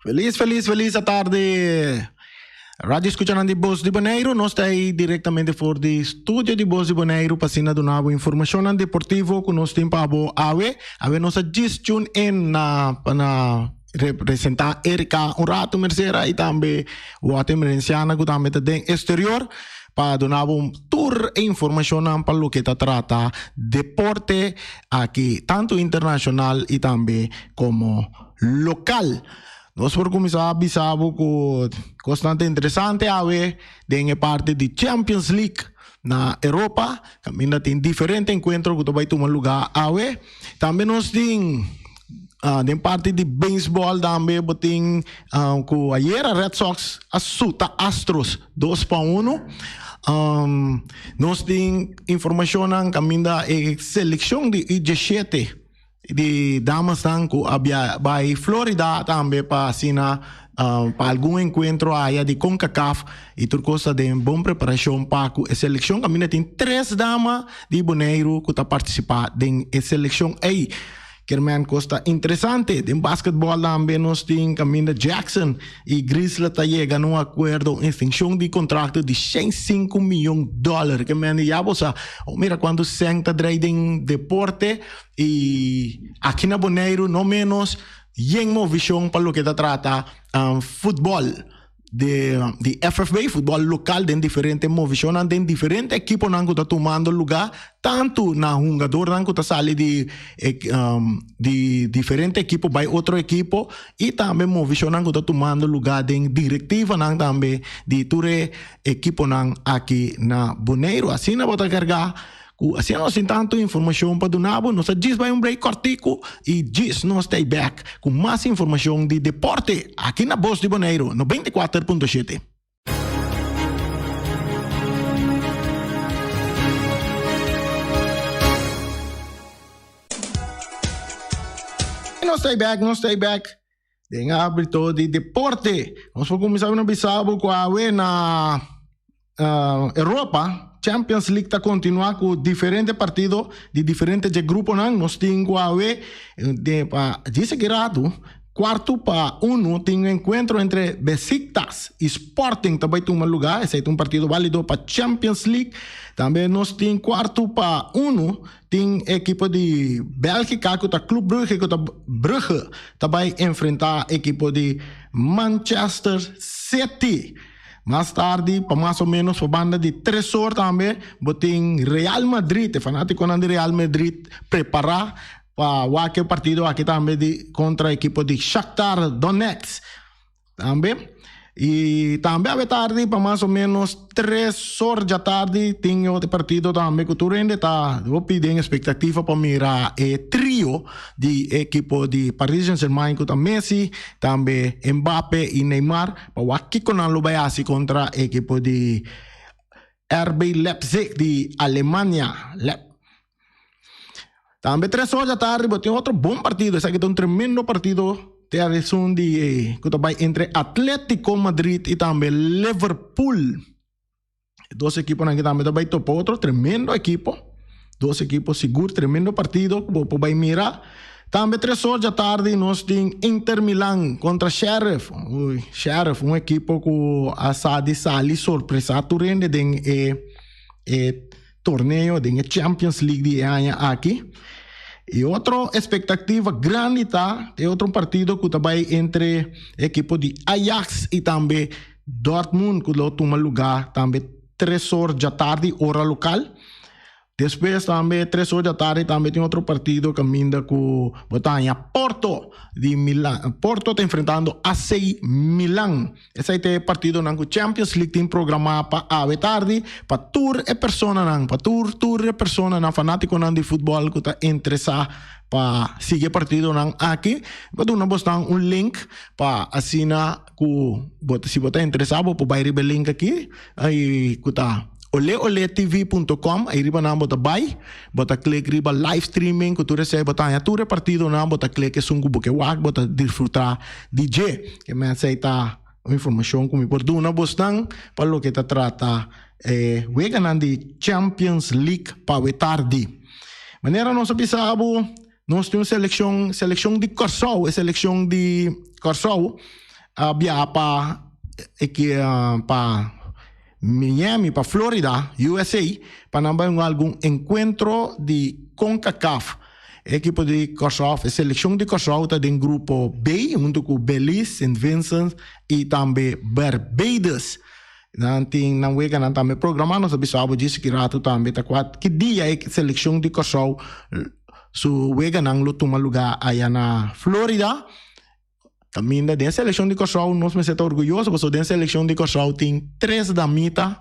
Feliz a tarde. Radio escuchando de Voz de Bonaire, nós está aí diretamente for de estúdio de Voz de Bonaire, passando do novo informação deportivo que nós temos para ave nós just tune in na representar Erika um rato mercera e também o atemerenciana que também tem exterior para dar um tour e informação para o que está trata deporte aqui, tanto internacional e também como local. Nós por começar a pensar que bastante interessante ave de parte de Champions League na Europa, também tem diferentes encontros que vai tomar lugar ave. Também nós tem de parte de beisebol também tem que ayer a Red Sox assuta Astros 2-1. Nós tem informação caminho da seleção de 17 de damas tanco había by Florida também para assinar para algum encontro aí de CONCACAF e por causa de boa preparação para a seleção caminha tem 3 damas de Bonaire que está participando da seleção aí que é costa interessante de basquetebol também nós tem caminho Jackson e Grizzly está chegando um acordo em extensão de contrato de $105 milhões que é já você mira quando se senta em deporte e aqui na Bonaire não menos em uma visão para o que está trata futebol de FFB, futebol local, de diferentes movições, de diferentes equipos que estão tomando lugar, tanto na jogador que está saindo de diferentes equipos para outro equipo, e também movições que estão tomando lugar de diretiva também de todo equipo aqui na Bonaire. Assim, não vou carregar. Assim nós temos tanta informação para dar, nós diz vai break cortico e diz nós stay back com mais informação de deporte aqui na Voz de Bonaire 94.7. Nós stay back. Tem hábito de deporte. Nós vamos começar a pensar com a na Europa. Champions League está continuando com diferentes partidos de diferentes grupos. Nós temos dice que rato, 4-1, tem um encontro entre Besiktas e Sporting, também tem um lugar, esse é um partido válido para Champions League. Também nós temos 4-1, tem equipe de Bélgica, que está Club Brugge, que está Brugge, também enfrentar a equipe de Manchester City. Mais tarde, para mais ou menos a banda de 3 horas também, tem Real Madrid, fanático de Real Madrid, preparar para aquele partido aqui também contra a equipe de Shakhtar Donetsk. Também. E também à tarde, para mais ou menos 3 horas da tarde, tem outro partido também que tu ainda está pedindo expectativa para mirar o trio de equipe de Paris Saint-Germain, que está Messi, também Mbappé e Neymar, para aqui com a Lubayasi contra a equipe de RB Leipzig de Alemanha. Também 3 horas da tarde, tem outro bom partido, esse aqui é um tremendo partido. Tem a razão de entre Atlético Madrid e também Liverpool. 2 equipos aqui também vai topar outro tremendo equipo. 2 equipos seguros, tremendo partido. Vai mirar. Também 3 horas da tarde nós temos Inter Milan contra Sheriff. Sheriff, um equipo que a sali surpresa turende de torneio de Champions League de ano aqui. E outra expectativa grande está, é outro partido que também entre equipo de Ajax e também Dortmund, que lá toma lugar também 3 horas da tarde, hora local. Depois também 3 horas da tarde também tem outro partido que caminha com Botanha Porto de Milão. Porto está enfrentando AC Milan. Esse é o partido na Champions League tem programado para a tarde para tour e persona para tour e persona na fanático de futebol que está interessado para seguir partido aqui. Vou dar um link para assinar se você está interessado, pode ir o link aqui aí que está oleoletv.com, aí riba na bota buy, bota click riba live streaming, que tu recebe bota a tu repartido na bota click sungu porque wag bota disfrutar DJ, que me aceita informação como por duna bostan para lo que te trata weganan de Champions League para tarde. Maneira nós pensamos nós temos seleção de Corsau, seleção de Corsau había pa Miami, para Florida, USA, para algún encuentro de CONCACAF. Equipo de Curaçao, selección de Curaçao está en grupo B, junto con Belize, St. Vincent y también Barbados. Nanti nang wega nang también programa nos abisabo disse que rato também tá quatro que dia é seleção de Curaçao su wega nang lutuma lugar aí na Florida. Também da seleção de Curaçao nós me senta orgulhoso porque da seleção de Curaçao tem 3 damita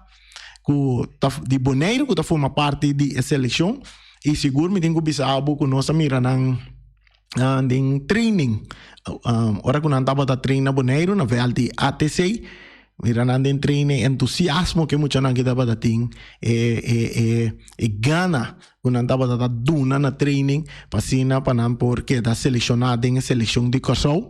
de Bonaire que forma parte da seleção e seguro me tenho bisabo que nós mira nang training. Ora que nang tava da treina Bonaire na VLT ATC. Mira nang den training entusiasmo que mucha nang kita pada ting gana nang tava da duna na training pasina panam porque da selecionada em seleção de Curaçao.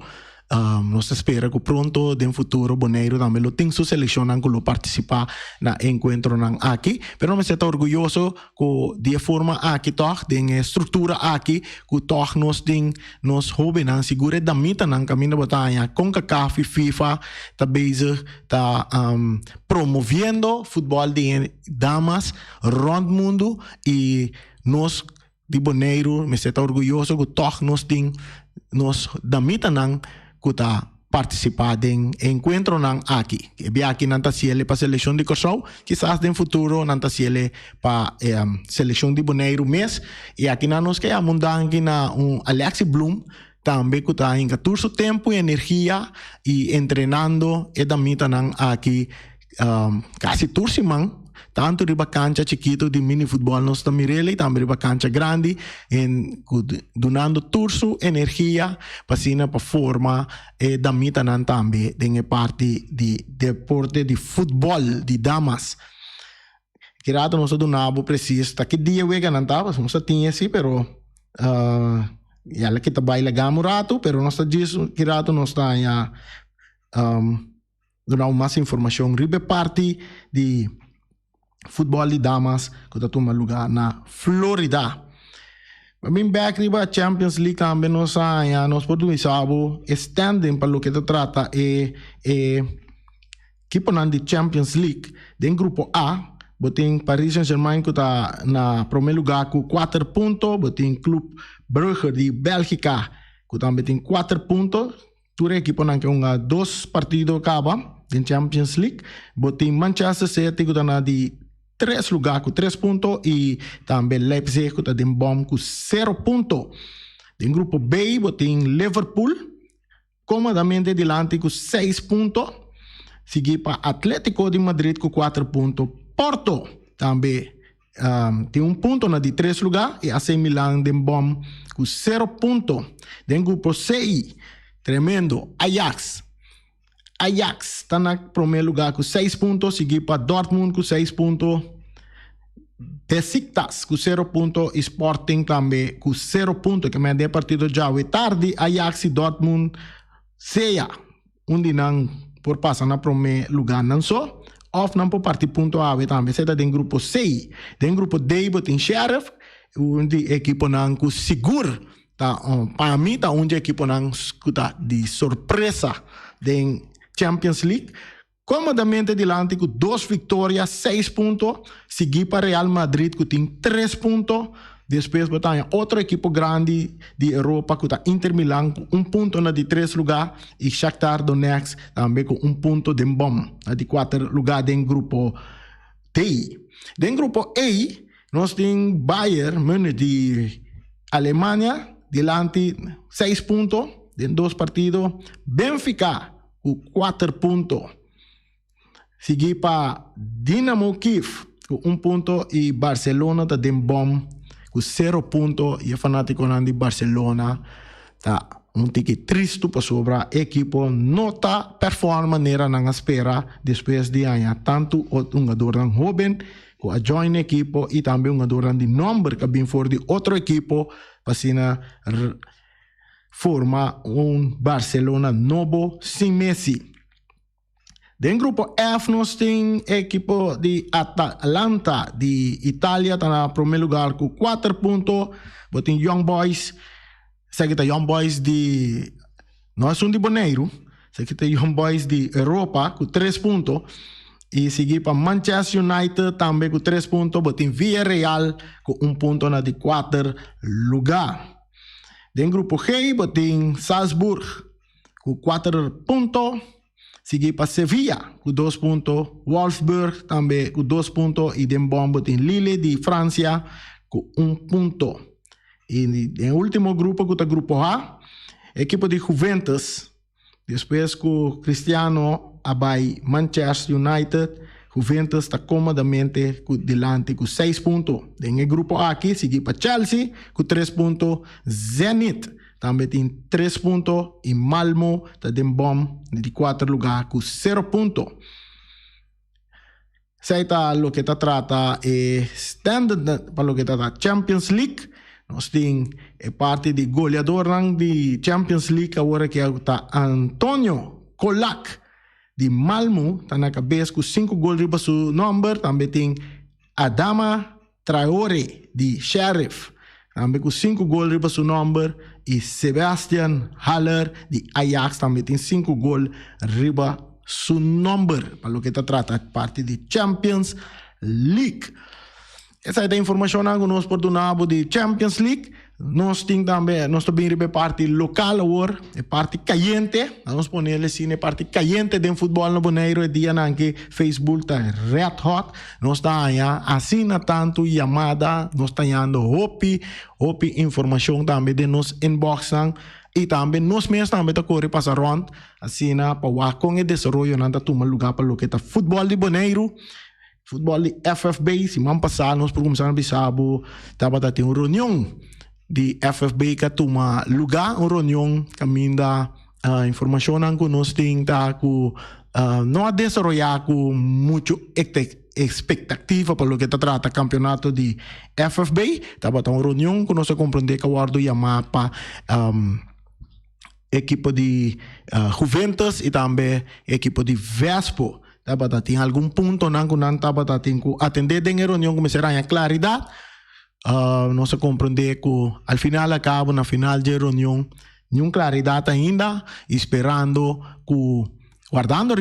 Nós espera que pronto, no futuro, Bonaire também lo tem su selecionan que lo participa na encuentro nang aqui. Pero me siento orgulloso que de forma aqui toch, de estrutura aqui, que toch nos jovens nang siguro da mita nang caminho batalha CONCACAF e FIFA tá bezig tá promovendo futebol de damas rond mundo e nós de Bonaire me siento orgulloso que toch nos da mita nang kuta participar em encontro nang aqui. E aqui nanta ciele para seleção de Curaçao, quizás no futuro nanta ciele para seleção de Bonaire mês. E aqui na nós que a mundangi na Alexi Bloom também kuta em 14 tempo e energia e treinando e da mita nang aqui quase tursimang. Tanto riba cancha chiquito di mini football nos tamirele, também riba cancha grande, donando turso, energia, pasina pa forma e damita nan tambe denge parte di deporte di football di damas. Kirato nos donabo preciso, ta que dia wega nan tava, nos tinha si, pero yala kita baila gamurato, pero nos disso kirato nos ta ya donavo mais informação ribe parte di futebol de damas que está tomando lugar na Florida. Bem back riba Champions League também nós podemos saber standing para o que se trata equipo de Champions League do grupo A, botem Paris Saint-Germain que está na primeiro lugar com 4 pontos, botem Club Brugge de Bélgica que também tem 4 pontos. Tudo equipo que tem 2 partidos acaba em Champions League, botem Manchester City que está na de 3 lugares com 3 pontos e também Leipzig que está bom com 0 pontos. No grupo B, tem Liverpool, comodamente delante com 6 pontos. Seguir para Atlético de Madrid com 4 pontos. Porto também tem 1 ponto na de 3 lugares e AC Milan de bom com 0 pontos. No grupo C, tremendo, Ajax está na primeiro lugar com 6 pontos, seguir para Dortmund com 6 pontos, Besiktas com 0 pontos, Sporting também com 0 pontos, que me dê partido já é tarde, Ajax e Dortmund seja onde não por passar na primeiro lugar não só, off não por partir ponto A também, você está em grupo C, em grupo D, tem Sheriff, onde a equipe não com seguro, tá, para mim tá onde a equipe não está de surpresa de Champions League, comodamente delante com 2 vitórias, 6 pontos, seguir para Real Madrid que tem 3 pontos, depois botar outro equipo grande de Europa que está Inter Milan com 1 ponto na de 3 lugar e Shakhtar Donetsk também com 1 ponto de bom, na de 4 lugar em grupo D. Em grupo E, nós temos Bayern Munich de Alemanha, delante 6 pontos, em 2 partidos, Benfica com 4 pontos. Seguir para Dinamo Kiev com 1 ponto e Barcelona está bom com 0 pontos. E o fanático de Barcelona está tique triste para sobre a equipe não está performando maneira na espera depois de ganhar tanto um jogador jovem com a join equipe e também um jogador de nome que vem for de outro equipe para formar Barcelona novo sem Messi. Em grupo F, nós temos a equipe de Atalanta de Itália, está na primeiro lugar com 4 pontos. Tem Young Boys, segue Young Boys de... Nós somos de Bonaire, Aqui tem Young Boys de Europa com 3 pontos. E seguir para Manchester United também com 3 pontos. Botem Villarreal com 1 ponto na de 4 lugar. Dentro do grupo G, botem Salzburg com 4 pontos. Seguir para Sevilla com 2 pontos. Wolfsburg também com 2 pontos. E dentro bom botem Lille de França com 1 ponto. E no último grupo, que é o grupo A, equipe de Juventus. Depois com Cristiano abai Manchester United, Juventus está comodamente delante com 6 pontos. No grupo A aqui, seguir para Chelsea com 3 pontos. Zenit também tem 3 pontos. E Malmo está de bom de 4 lugar com 0 pontos. Seita lo que está trata standard para lo que está Champions League. Nós temos parte de goleador de Champions League agora que está Antonio Kolak de Malmo, está na cabeça com 5 gols riba seu número. Também tem Adama Traore de Sheriff, também com 5 gols riba seu número. E Sebastian Haller de Ajax também tem 5 gols riba seu número. Para o que está trata parte de Champions League. Essa é a informação que nós podemos de Champions League. Nós temos também, nós também a parte local agora, a parte caliente. Nós ponemos assim, a parte caliente do futebol no Bonaire, dia que Facebook está red hot. Nós estamos assim tanto chamada, nós estamos hopi informação também de nos inbox. E também nós mesmos também correr passar rond, assim para com o desenvolvimento nada tomar lugar para o que está futebol de Bonaire. Futebol de FFB, semana passada nós começamos a Bissabo, estava tendo uma reunião de FFB que toma lugar, uma reunião que minda informação que nós temos não a desenvolver com muito expectativa para o que trata o campeonato de FFB. Estava tendo uma reunião que nós compreender que o guardo chamar para equipe de Juventus e também equipe de Vespo. Tem algum ponto que não estava atender a reunião começará a claridade. Nós compreender que al final acaba na final de reunião nenhuma claridade ainda, esperando que guardando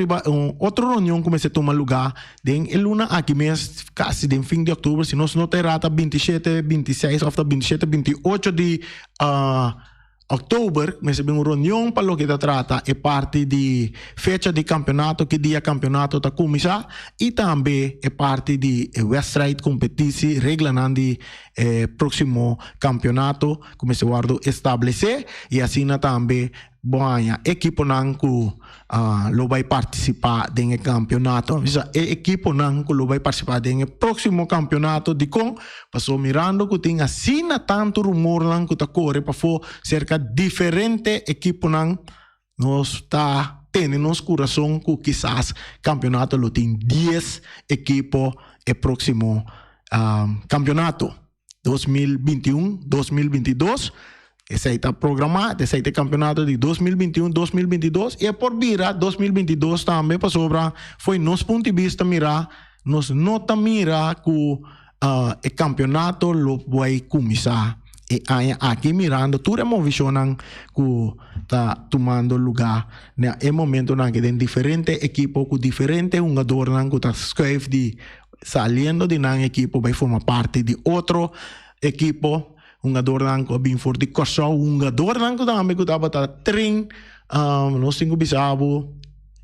outra reunião comece a tomar lugar em luna aqui mês quase de fim de outubro, se nós não terá 27, 26 ou 27, 28 de outubro, mas é uma reunião para o que trata é parte de fecha de campeonato, que dia campeonato está começar, e também é parte de Westside competição, regra de próximo campeonato, como se guarda estabelecer, e assim também a equipe que lo vai participar do campeonato. A equipe que lo vai participar do próximo campeonato de com passou mirando que tem assim tanto rumor que está correndo para cerca diferente equipe nós está tendo nosso coração que quizás campeonato lo tem 10 equipos e próximo campeonato 2021-2022. Esse aí está programado, esse aí tem campeonato de 2021-2022 e por vira 2022 também para sobra foi nosso ponto de vista mirar, nos nota mirar que o campeonato lo vai começar e aqui mirando toda uma visão que está tomando lugar no momento que tem diferentes equipos com diferentes jogadores que está escrevendo de saliendo de uma equipe vai formar parte de outro equipo. Um jogador que bem forte de corso, um jogador que também que estava trein, nós temos Bissabo,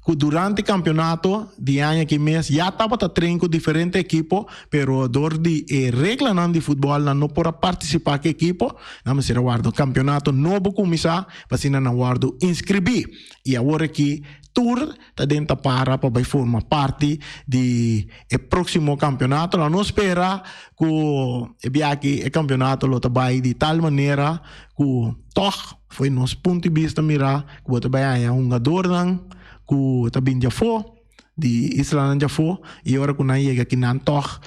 que durante o campeonato de ano que mês já estava trein com diferentes equipos, pero dor de regra de futebol não pode participar que equipo, não se guarda o campeonato novo começar, para se não guarda inscrever e agora que tour está dentro para vai formar parte de próximo campeonato. Não espera que o campeonato lo vai de tal maneira que toch foi nosso ponto de vista mirar que o vai um jogador que também já foi de Islândia já foi e agora que não chega aqui não toch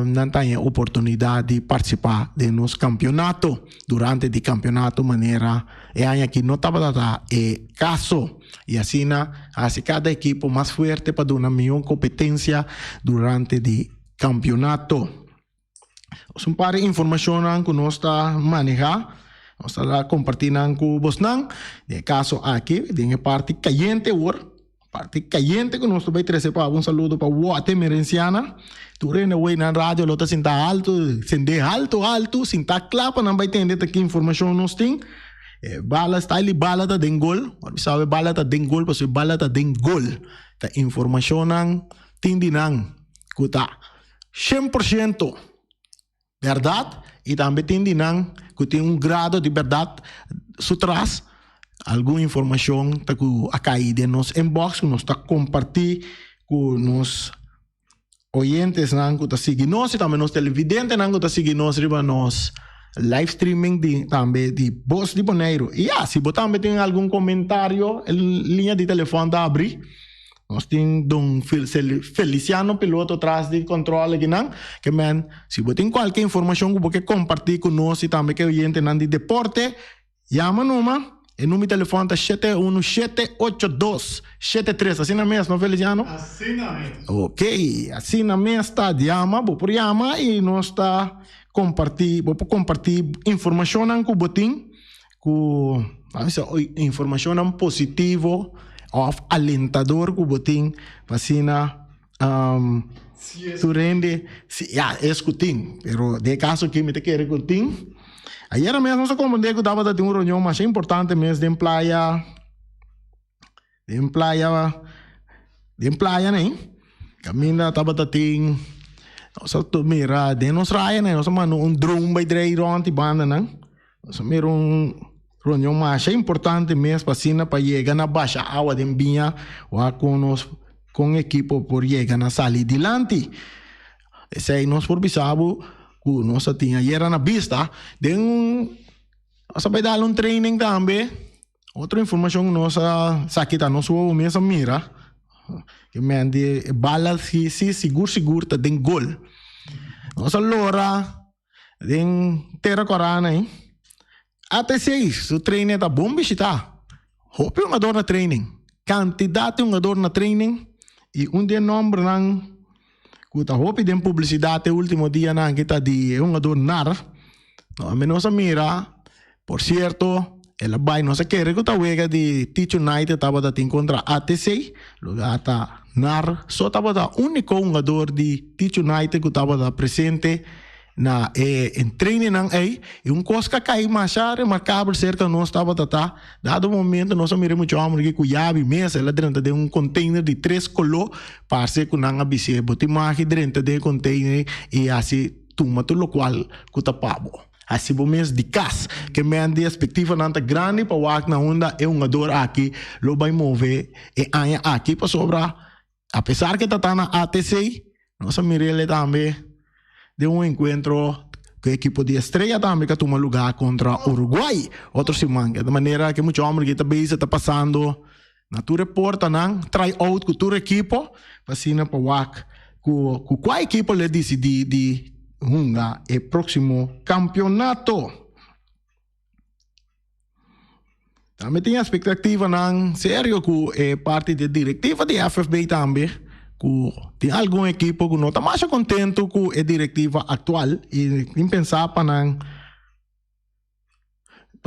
não tem a oportunidade de participar de nosso campeonato durante o campeonato maneira e aqui não estava caso e assim cada equipe mais forte para dar uma melhor competência durante o campeonato. Um par de informações que nós está manejando. Nós lá compartilhando com vos não. De caso aqui, tem parte caliente agora. Parte caliente que nós também trazer para um saludo para o Ate Merenciana. Tu rende aí na rádio, lota sinta alto, sende alto, sinta clapa, não vai entender que informação nós tem. Bala está ali, bala tá den gol. Sabe, bala tá den gol, porque bala tá den gol. Ta informação nang, tindinang, kuta 100% verdade, e também tindinang, que tem grado de verdade, sutras, alguma informação que a cair de nos inbox, que nos está compartir com nos oyentes nang que está seguindo nós, e também nos televidentes nang que está seguindo nós, riba nos live streaming também de Voz de Bonaire. E se você também tem algum comentário, a linha de telefone está abrir. Nós temos um Feliciano, piloto atrás de controle aqui, não? Que, man, se você tem qualquer informação que você compartilhar conosco e também que o oyente de deporte, chama numa. O número de telefone é 7178273. Assim na mesma, Feliciano? Assim na mesma. Ok, assim na mesma está. Chama, você chama e nós está compartilhar informação que você tem, informação positiva, of alentador que você tem, vacina, tu rende, escutim, pero de caso que me te quer escutim. Ayer mesmo nós comandei que dava de uma reunião mais importante mesmo de playa, né? Caminha tava tem, nós mira, de nós raia, né? Nós mano drone by dre ronti banda, né? Nós mira reunião mais importante mesmo para chegar na baixa água de binha ou com equipo por chegar na sala adiante. Esse aí nós por bisabo que nós tinha e era na vista, nós vai dar training também. Outra informação nós saquita nós o mesmo mira que mende bala se seguro tá den gol. Nós lora den terra corana, hein? Até 6, o treino tá bom, bicho, tá? Hope um ador na training. Candidato um ador na training. E dia nome nang kuta hope den publicidade último dia nang kita di um ador nar. No, menos mira, por cierto, ela vai não se quer que tá wega de Teach United tava da tin contra ATC, lugar tá nar, só tava da único um ador de Teach United que tava da presente na em treino nang e coisa que cai mais remarcável cerca nós estava dado momento nós miramos muito amor que cuiabe mesa ela dentro de container de 3 colo parce com nang abise bote magi dentro de container e assim tuma tudo qual que tapabo assim bom mês de cas que me ande expectativa nanta grande para wak na onda ador aqui lo vai mover e anya aqui para sobra apesar que tá na ATC nós mirele também de um encontro que o equipo de Estrela também que toma lugar contra Uruguai. Outro semana, de maneira que muito homem que também está passando na tua reporta, não try out com tua equipo, vacina para wak, com qual equipo lhe decidi de o próximo campeonato. Também tem a expectativa, não sério, com parte da diretiva de FFB também. Tem algum equipo que não está mais contente com a diretiva atual e tem pensar para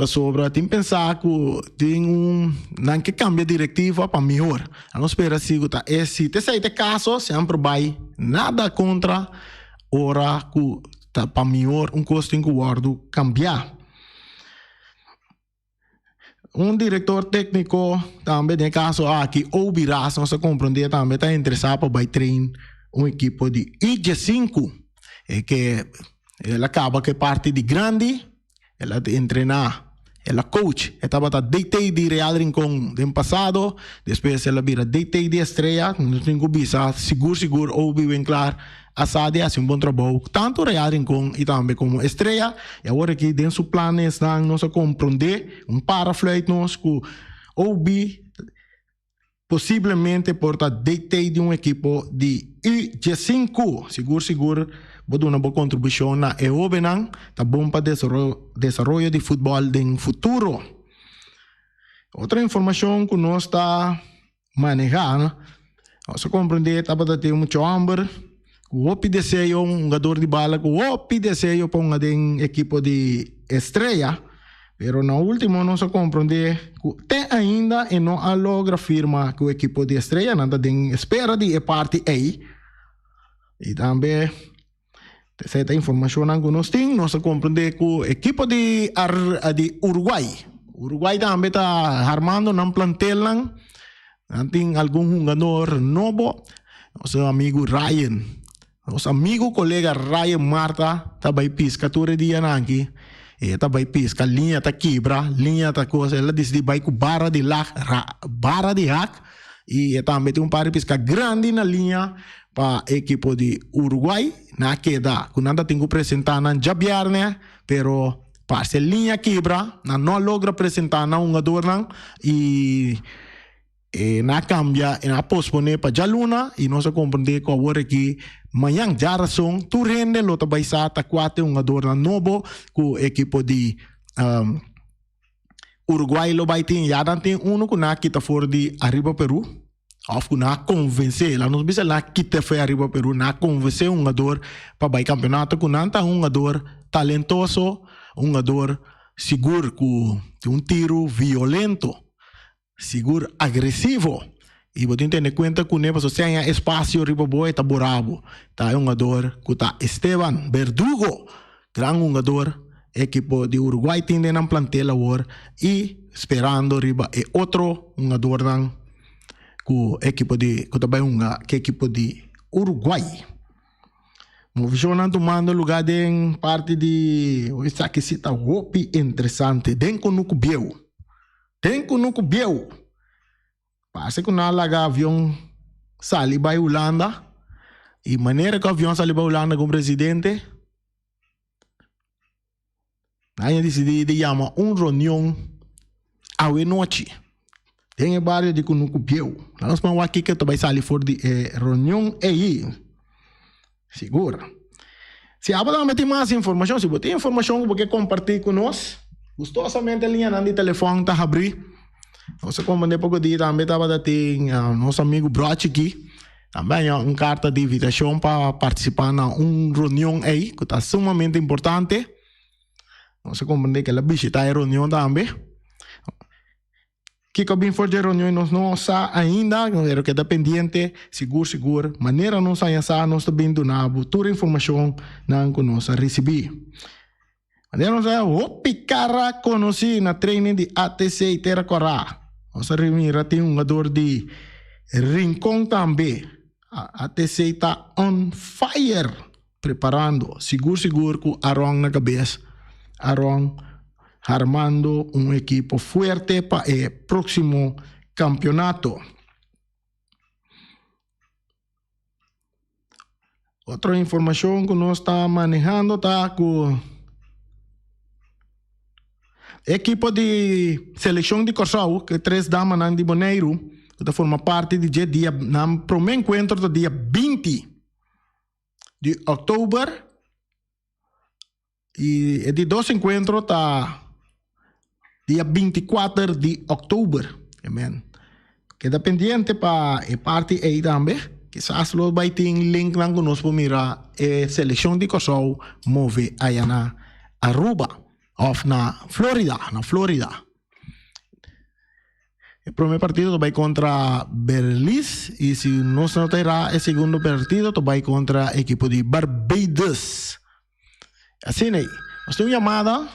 sobre tem pensar que tem não que cambia a diretiva para melhor. A não espera se tá esse caso sempre vai nada contra ora que tá para melhor custo que guardo cambiar. Diretor técnico também, no caso aqui, ou Biras, nós compreender também, está interessado para treinar equipo de IG5, que ela acaba que parte de grande, ela treinar, ela coach, estava a DT de Real Rincón do passado, depois ela vira DT de Estrela, não tem que bisa, seguro, ou bem claro, a Sadia hace bom trabalho, tanto Real Rincón e também como Estrela, e agora que dentro dos planos nós compreender paraflight nós que ouvi possivelmente porta DT de equipo de IG5, seguro, vou dar uma boa contribuição na EOB, tá bom para desenvolvimento de futebol no futuro. Outra informação que nós está manejando, nós compreender, estava a ter muito hambre, o desejo jogador de bala, o desejo para equipo de Estrela, Pero no último não se compreende que tem ainda e não há logra firma que o equipo de Estrela nada tem espera de parte aí. E também essa informação que nós temos, nós compreende que o equipo de Uruguai também está armando um plantel lá. Tem algum jogador novo, nosso amigo Ryan, nosso amigo colega Ryan Marta, está vai piscar todo dia aqui. E tá vai piscar, linha tá quebra, linha tá coisa, ela diz de vai com barra de hack, e também tem par de piscar grande na linha para equipo de Uruguai, na queda, que nada tem que apresentar na Javier, né? Pero para linha quebra, não logra apresentar na um jogador e na cambia e na pospone para Jaluna e nós compreender que agora aqui manhã já razão tu rende lo tabay sa takwate um jogador novo com o equipo de Uruguai lo vai ter já tem uno que na kita for de arriba Peru of na convencer lá nos bisa lá kita foi arriba Peru na convencer um jogador para vai campeonato com nanta um jogador talentoso um jogador seguro com tiro violento seguro agressivo e você tem que ter conta que não você tem espaço riba boa está borabo tá um jogador que tá Esteban Verdugo grande jogador equipo de Uruguai tem na plantel agora e esperando riba e outro jogador dan que equipo de que também que equipo de Uruguai Movisionan tomando lugar em parte de essa que cita hopi interessante dentro no cubieu Parece que na laga avião sali para Holanda e maneira que o avião sali para Holanda com o presidente aí decidi de chamar reunião à noite tem o barrio de Cunucupieu nós vamos aqui que também sali for de reunião aí segura se há para meter mais informação se você tem informação que você compartilhar conosco gostosamente a linha de telefone está abrir Você compreende pouco dia também estava tendo nosso amigo Broch aqui também carta de invitação para participar na reunião aí que está sumamente importante você compreende que ela visita a reunião também que bem for de reunião nós não sa ainda pero que pendiente seguro maneira não saia sa nós também donamos toda a informação não que nós recebi Maneira não picara conheci na training de ATC e Terra Corá. Nós reunimos tem um jogador de Rincón também. A ATC está on fire, preparando. Seguro com Arong na cabeça. Arong armando equipo fuerte para o próximo campeonato. Outra informação que nós estamos manejando está com equipo de seleção de Corsau, que 3 damas de Boneiro, que forma parte de dia no primeiro encontro do dia 20 de outubro e de 2 encontros tá dia 24 de outubro. Amen. Queda pendiente para a parte aí também. Quizás lo vai ter link lá conosco mira a seleção de Corsau move aí na Aruba. Na Florida. El primer partido va contra Belize y si no se notará el segundo partido va contra el equipo de Barbados. Así es. Nos tengo llamada.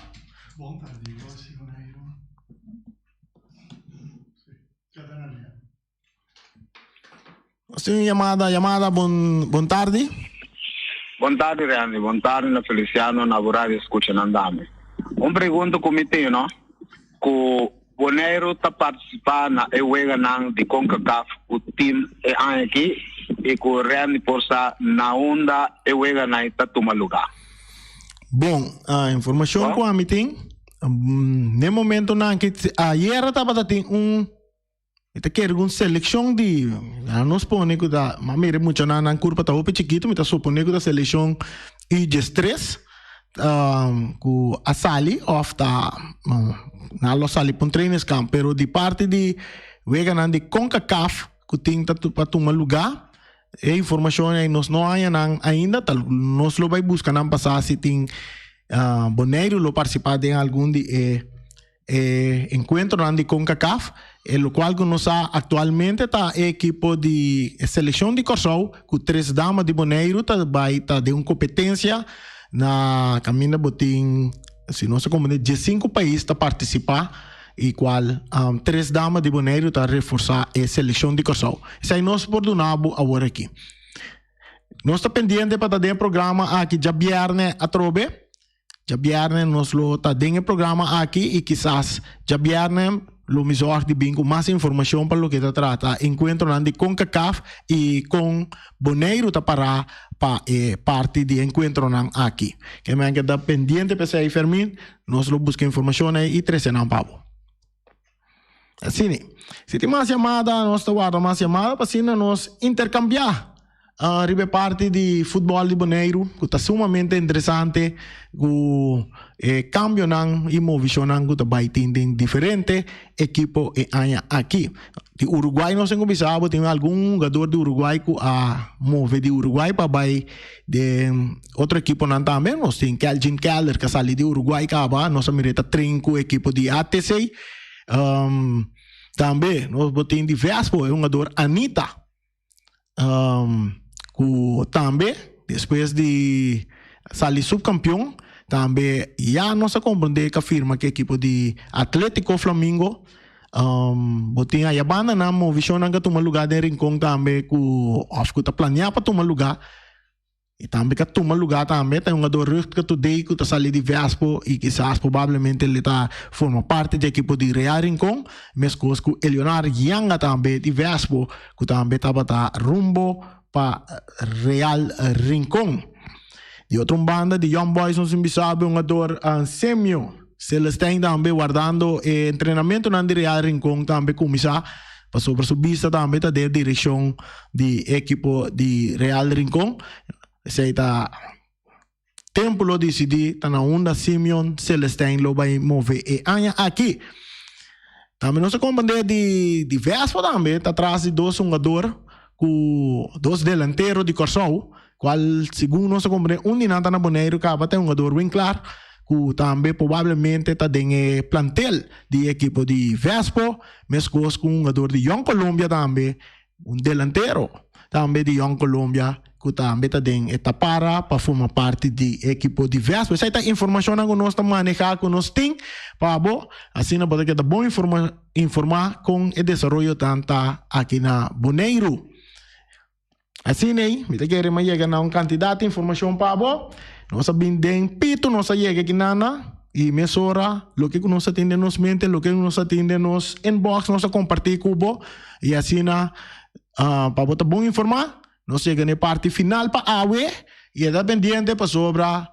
Nos tengo llamada, buon tarde. Buon tarde, Randy. Buon tarde, na Feliciano, na Burario, escucha Nandame. Pergunta comité, não? Que o Boneiro está participando na Ewega de CONCACAF, o time é aqui, e que o Randy Porça na onda Ewega está tomando lugar. Bom, a informação que a mim tem, no momento não que ayer estava tendo uma seleção de nós põe que da mamere muito na curva tá ope chiquito, me tá supone que da seleção I-3 ku asali of ta nalo sali pun trainers camp pero di parte di wega nan di CONCACAF ku ting para tomar lugar e informação aí nós não ainda nós lo vai buscar nan passar se tem Boneiro lo participar de algum de encuentro de CONCACAF, en lo cual nos actualmente está equipo de selección de Corsau, con 3 damas de Bonaire, está de una competencia na camina botín, si no se comende, 15 países está participar, y cual 3 damas de Bonaire está reforzar a selección de Corsau. Isso aí nós por donabo agora aqui. Nós está pendiente para ter programa aqui já viernes a trobe. Já viernes nós lo tá dentro programa aqui e quizás já viernes lo melhor de bem com mais informação para o que está trata. Encontro de CONCACAF e com Bonaire para parte de encontro aqui. Que me queda pendiente para ser Fermin, nós lo busca informação e 13 não pavo. Assim, se tem mais chamada, nós temos mais chamada para nós intercambiar. Ribe parte de futebol de Bonaire, que está sumamente interessante, que cambio e movição que está bem diferente equipo aqui. De Uruguai nós temos visto, tem algum jogador de Uruguai que move de Uruguai para vai de outro equipo também. Nós temos Kelvin Keller que sali de Uruguai, nós temos trinco equipo de ATC. Também nós temos de Vespo, jogador Anita. Também, depois de sair subcampeão, também já nós compreendemos que afirma que a equipe de Atlético Flamengo botinha a banda na movição que toma lugar de Rincón também, que acho que está planeado para tomar lugar. E também que toma lugar também, tem um jogador que today que está saindo de Vespo e quizás provavelmente ele está forma parte da equipe de Real Rincón, mas com Eleonor Yanga também de Vespo, que também estava rumbo para Real Rincón. De outra banda de Young Boys nós invitamos um jogador Semio Celestine também guardando treinamento na Real Rincón também começar para sobre sua vista também da direção de equipo de Real Rincón. Esse está tempo lo decidir tá na onda Simeon Celestine lo vai mover e aqui. Também nós compreendemos de Vespa também está atrás de 2 jogadores com 2 delanteros de Corsau, qual segundo nós compreendemos de nada na Bonaire que tem um jogador bem claro que também provavelmente está dentro plantel de equipo de Vespa, mas com um jogador de Young Colombia também, um delantero também de Young Colombia que também está dentro para formar parte de equipo de Vespa. Essa é a informação que nós estamos manejando, que nós temos para assim nós podemos ter bom informar com o desenvolvimento tanto aqui na Bonaire. Assim, me queremos chegar a uma quantidade de informação para nós sabemos bem pito, nós chega aqui nana e mesura o que nós atende nos mente, o que nós atende nos inbox, nós compartilhar com você e assim para você bom informar, nós chega na parte final para awe e é pendiente para sobra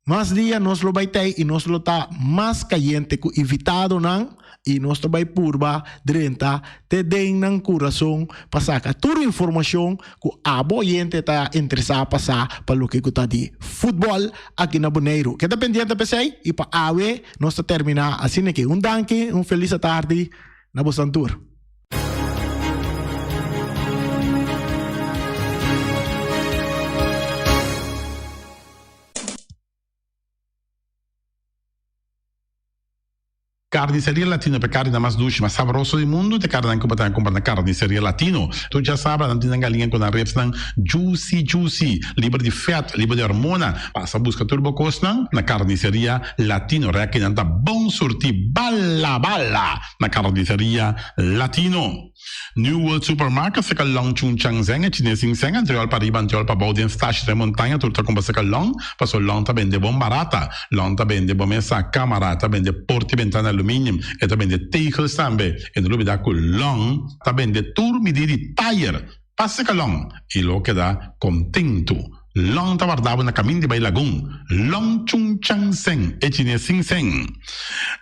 mais dia nós lo vai ter e nós lo tá mais caliente com evitado não e nós vai purba drenta te den ng coração para sacar toda informação que a boyente está interessado passar para o que está de futebol aqui na Bonaire. Que pendiente para sei e para awe nós terminar assim que danke, feliz tarde na Bosantur. Carnicería Latino, per carne mais dulce, mais saboroso do mundo, te carne anche para comprar Carnicería Latino. Tu já sabe, não tem galinha com a reps não juicy, livre de fat, livre de hormona. Passa a buscar turbo costa na Carnicería Latino, que não tá bom sortir bala na Carnicería Latino. New World Supermarket se long chung chang zeng e chinês sing seng anterior para riba anterior para baudien stash de montanha turta com se long passo long tá vende bom barata long tá vende bom essa câmara tá vende porte ventana alumínio e tá vende tegels também e no lugar da long tá vende tour medir de tire passa que long e lo que dá contento. Long tá guardado na caminho de Bay Lagoon. Long chung chang seng e chinês sing seng.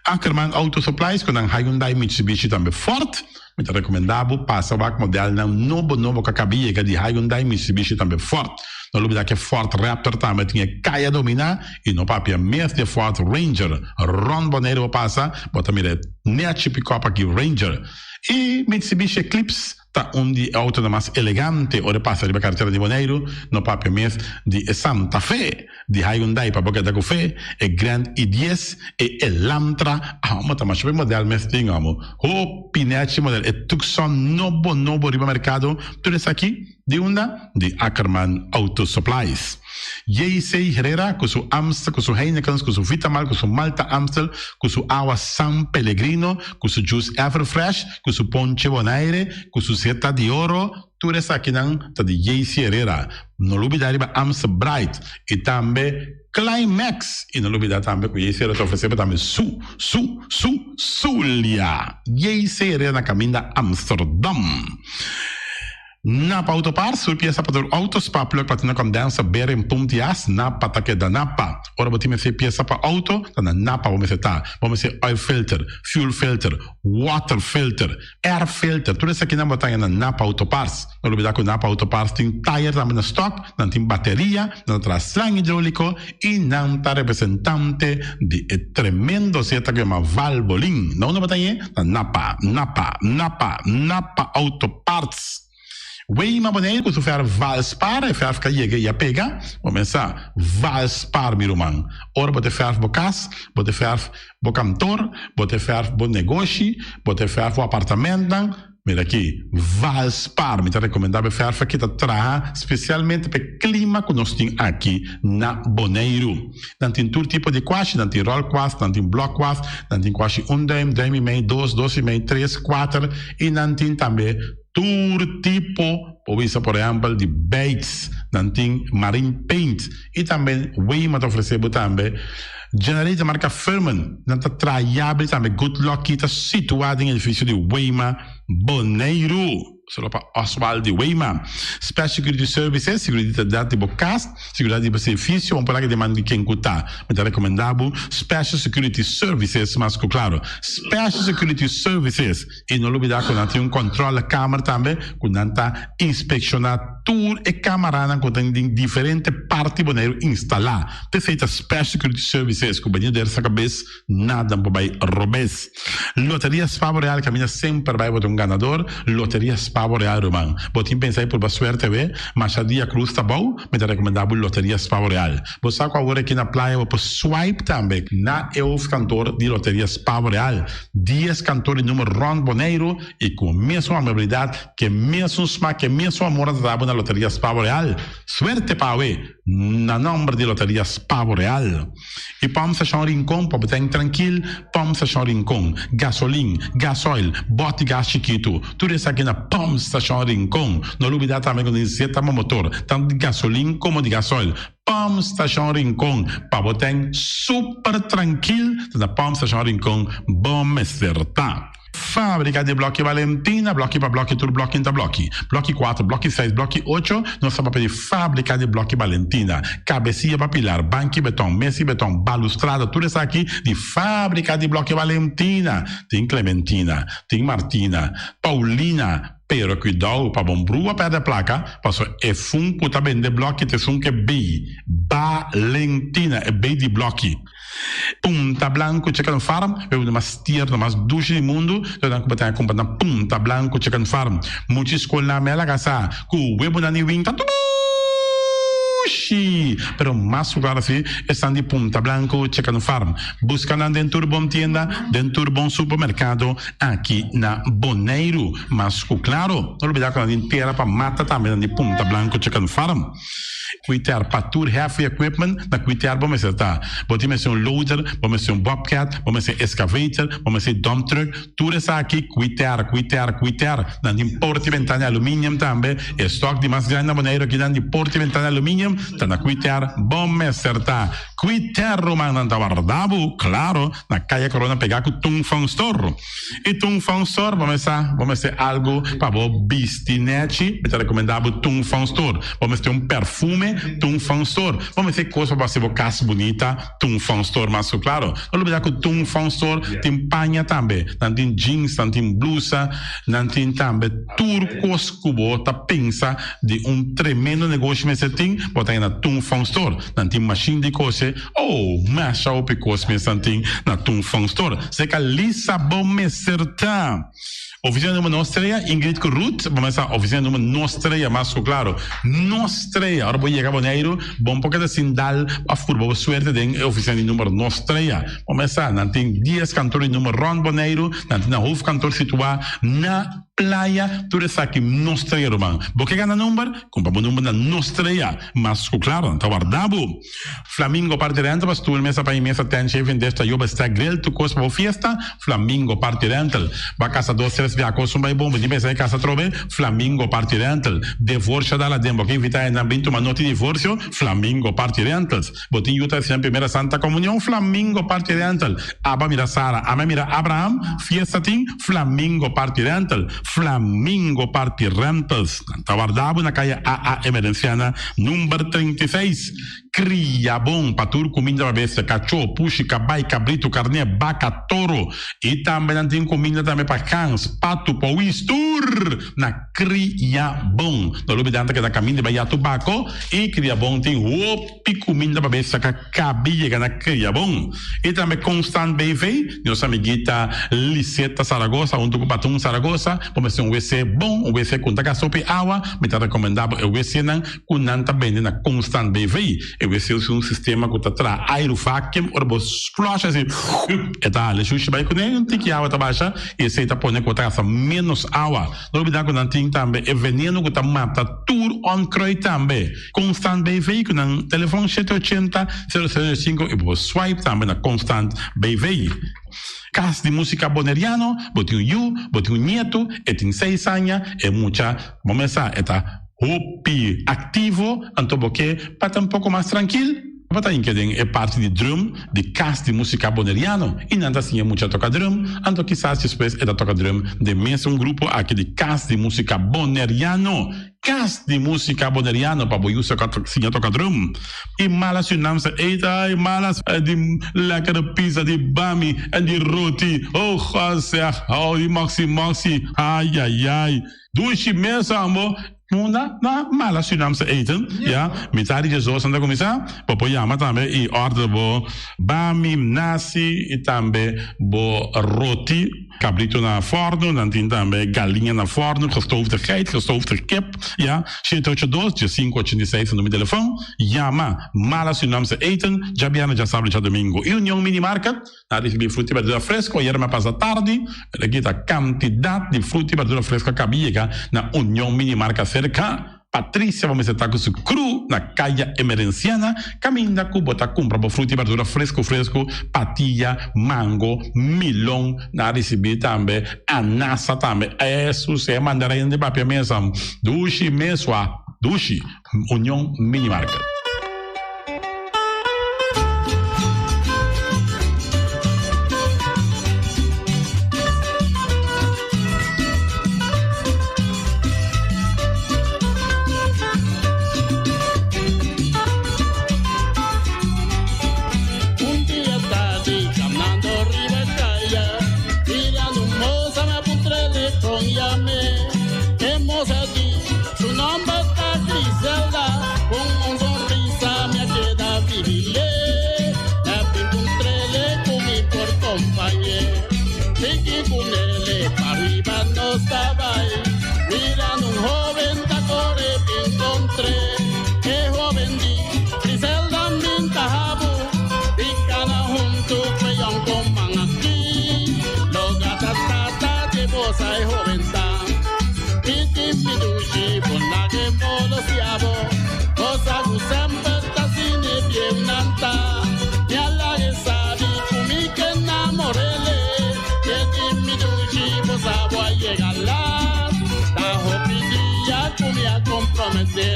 Ackerman Auto Supplies com a Hyundai Mitsubishi também forte. Muito recomendável, passa o modelo novo que acabia de Hyundai Mitsubishi também forte. No lugar que Ford Raptor também tinha caia dominar e no papel mês de Ford Ranger. Ron Bonaire passa, bota mire nea pick-up aqui Ranger. E Mitsubishi Eclipse tá de auto mais elegante, ora passa de carteira de Bonaire, no papel mês de Santa Fe, de Hyundai para boca da café, e Grand i10 e Elantra, mas também o modelo mês tem o Pinete modelo e Tucson novo riba mercado, tudo isso aqui de de Ackerman Auto Supplies. J.C. Herrera, com seu Amstel, com seu Heineken, com seu Vitamal, com seu Malta Amstel, com seu Agua San Pellegrino, com seu Juice Everfresh, com seu Ponche Bonaire, com seu Zeta de Oro, tudo isso aqui tá de J.C. Herrera. Não olvidar riba Amstel Bright e também Climax. E não olvidar também que J.C. Herrera está oferecendo também Zulia. J.C. Herrera na caminho da Amsterdam. Napa Autoparts, sur pieza para o Autospa, plug para com dança, beira em Puntias, Napa taque da Napa. Ora, vou ter pieza para auto, na Napa vamos ser oil filter, fuel filter, water filter, air filter, tudo isso aqui na botanha na Napa Autoparts. Não olvidar que o Napa Autoparts tem tire também na stock, não tem bateria, não traz slang hidráulico e não está representante de tremendo zeta que é uma Valvoline. Não na botanha, na Napa Autoparts. Weima Bonaire, que tu faz Valspar, e faz que chega e pega, começa Valspar, meu irmão. Ora, você faz o casa, você faz o cantor, você faz o negócio, você faz o apartamento. Mira aqui, Valspar, me recomendava fazer aqui da traga, especialmente para o clima que nós temos aqui na Bonaire. Não tem todo tipo de quache, não tem roll quache, não tem block quache, não tem quache 1 dime e meio, 2 e meio, 3, 4 e não tem também todo tipo, por exemplo, de baits, não tem marine paint e também Weima oferecer também generator marca Furman, não está traiável também Good Luck que está situado em edifício de Weima Bonaire. Solo para Oswald de Weima. Special Security Services, seguridade de bocas, seguridade de benefício, vamos falar que demanda de quem cuta. Mas é recomendável Special Security Services, mas claro, Special Security Services. E não olvidar que não tem controle da câmera também, que não está inspecionar tudo e câmera que tem diferentes partes Bonaire instalar. Tem feita Special Security Services, que o banheiro dessa cabeça, nada para roubar. Loteria Spavo Real, caminha sempre vai botar ganador. Loteria Spavo Real, irmão. Botim pensar por suerte TV, Machadia Cruz tá bom, mas é recomendável Loteria Spavo Real. Você sabe agora aqui na praia, você swipe também na cantor de Loteria Spavo Real. 10 cantores número Ron Bonaire e com a mesma amabilidade, que mesmo smack, que mesmo amor da na Loteria Spavo Real. Suerte para we na nome de Loteria Spavo Real. E vamos achar rincón, para estar tranquilo, vamos achar rincón, gasolina, gasoil, bote gás chiquito, tudo isso aqui na Pump Station Rincón. Não olvidar também quando injeta motor, tanto de gasolina como de gasoil. Pump Station Rincón, para botar super tranquilo, na Pump Station Rincón, bom acertar. Fábrica de Bloque Valentina, bloque para bloque, tudo bloque entre bloque. Bloque 4, bloque 6, bloque 8, nós estamos para pedir Fábrica de Bloque Valentina. Cabecinha para pilar, banco e betão, mesa e betão, balustrada, tudo isso aqui de Fábrica de Bloque Valentina. Tem Clementina, tem Martina, Paulina, pero cuidado para bombrua perder placa, passo é funko também de bloque, te funko é B, Valentina, é B de bloque. Punta Blanco Chicken Farm, eu uma stier, uma duche de mundo, eu não combater com na Punta Blanco Chicken Farm. Muitas escola mela gasa, ku webo na ni wing tatu. Pero mais lugar assim, estão de Punta Blanco Chicken Farm. Buscando dentro de bom tienda, dentro de bom supermercado, aqui na Bonaire. Mas, claro, não olvidar que a gente tem para mata também de Punta Blanco Chicken Farm. Cuitar para tudo heavy equipment, na cuitar vamos acertar. Vamos ser loader, vamos ser bobcat, vamos ser excavator, vamos ser dump truck, tudo isso aqui, cuitar. Não tem porta e ventana alumínio também, estoque de mais grande na Bonaire aqui não tem porta e ventana alumínio, tá na cuitar, vamos acertar. Cuitar romano na guardado, claro, na calle Corona pegar com Tung Fong Store. E Tung Fong Store, vamos ser algo para o bistinete, é recomendável Tung Fong Store. Vamos ter perfume perfume, tum fan store. Vamos ver coisa para ser casa bonita, tum fan store, mas claro. Não lembra que tum fan store tem panha também, não tem jeans, não tem blusa, não tem também turcos cubo, tá pensa de tremendo negócio mas tem, botar aí na tum fan store, não tem machine de coisa, masha o picos mas tem na tum fan store. Se que Lissabon me certa. Oficina número nostra, Ingrid Ruth, vamos começar a oficina número nostra, mas claro, nostra, agora vou chegar a Bonaire, bom porque assim dá a furba, a suerte de oficina número nostra, vamos começar, não tem 10 cantores número Ron Bonaire, não tem na Hof cantor situado na playa, tudo isso aqui nostra, irmão. Porque ganha número, compra o número da nostra, mas claro, está guardado. Flamingo partirente, mas tu mesa para mesa tem chefe desta job está grel tu cos para fiesta, Flamingo partirente, va casa 2 via cosa mai bom, di mesa casa trove, Flamingo partirente, divorcio dalla dembo che invita a bintu ma noti divorcio, Flamingo partirente, botin yuta sia primera Santa Comunión, Flamingo partirente, aba mira Sara, ama mira Abraham, fiesta tin, Flamingo partirente, Flamingo partirentes, guardavo na calle AA Emerenciana, número 36, cria bom, patur comida para bestia, cachorro, puxi, cabai, cabrito, carne, vaca, toro, e também tem comida também para cães, pato, pauistur, na cria bom. Não lube danta que na caminho de Bahia Tubaco, e cria bom tem opi comida para bestia, que cabia na cria bom. E também Constant BV, nossa amiguita Liseta Saragossa, um tuco patum Saragossa, vamos ter WC bom, WC com taca sopa e água, me tá recomendado o WC não, com nanta bem na Constant BV. Esse é um sistema que está aerovacuum, ou você flush assim, e tá, ele chucha vai com nem tem que água tá baixa, e esse tá põe que tá menos água. Não me dá que não tem também, é veneno que tá mata tour on croi também. Constant BV que não telefone 780 005 e você swipe também na Constant BV. Casa de música boneriano, botinho you, botinho nieto, e tem 6 anos, e muita, vamos começar, tá hopi ativo, então porque para um pouco mais tranquilo, para que é parte de drum, de cast de música boneriano, e não assim é muito toca drum, então quizás depois é da toca drum de mesmo grupo aqui de cast de música boneriano, cast de música boneriano para boiusa que toca drum, e malas unamsa, e malas de lekkere pizza de bami e de roti, de maxi, ai, dushi mesa amor. Na mala Surinaamse eten, ja, metade de zoos aan de commissaris, popoyama também e ordem bo bami, nasi e também bo roti, cabrito na forno, dan tem também galinha na forno, gestoofde geit, gestoofde kip, ja, 782 586 no meu telefone, Yama, mala Surinaamse eten, Jabiana já sabe já domingo, e União Minimarket, na recebi fruta e verdura fresco, ayer me passa tarde, aqui a quantidade de fruta e verdura fresca cabia na União Minimarket cerca, Patrícia, vamos estar com o cru na calle Emerenciana, caminha com botar compra para fruta e verdura fresco, patilha, mango, milão, na receber também, anassa também, isso é mandarim de papel mesmo, dushi mesua, dushi, União Minimarket.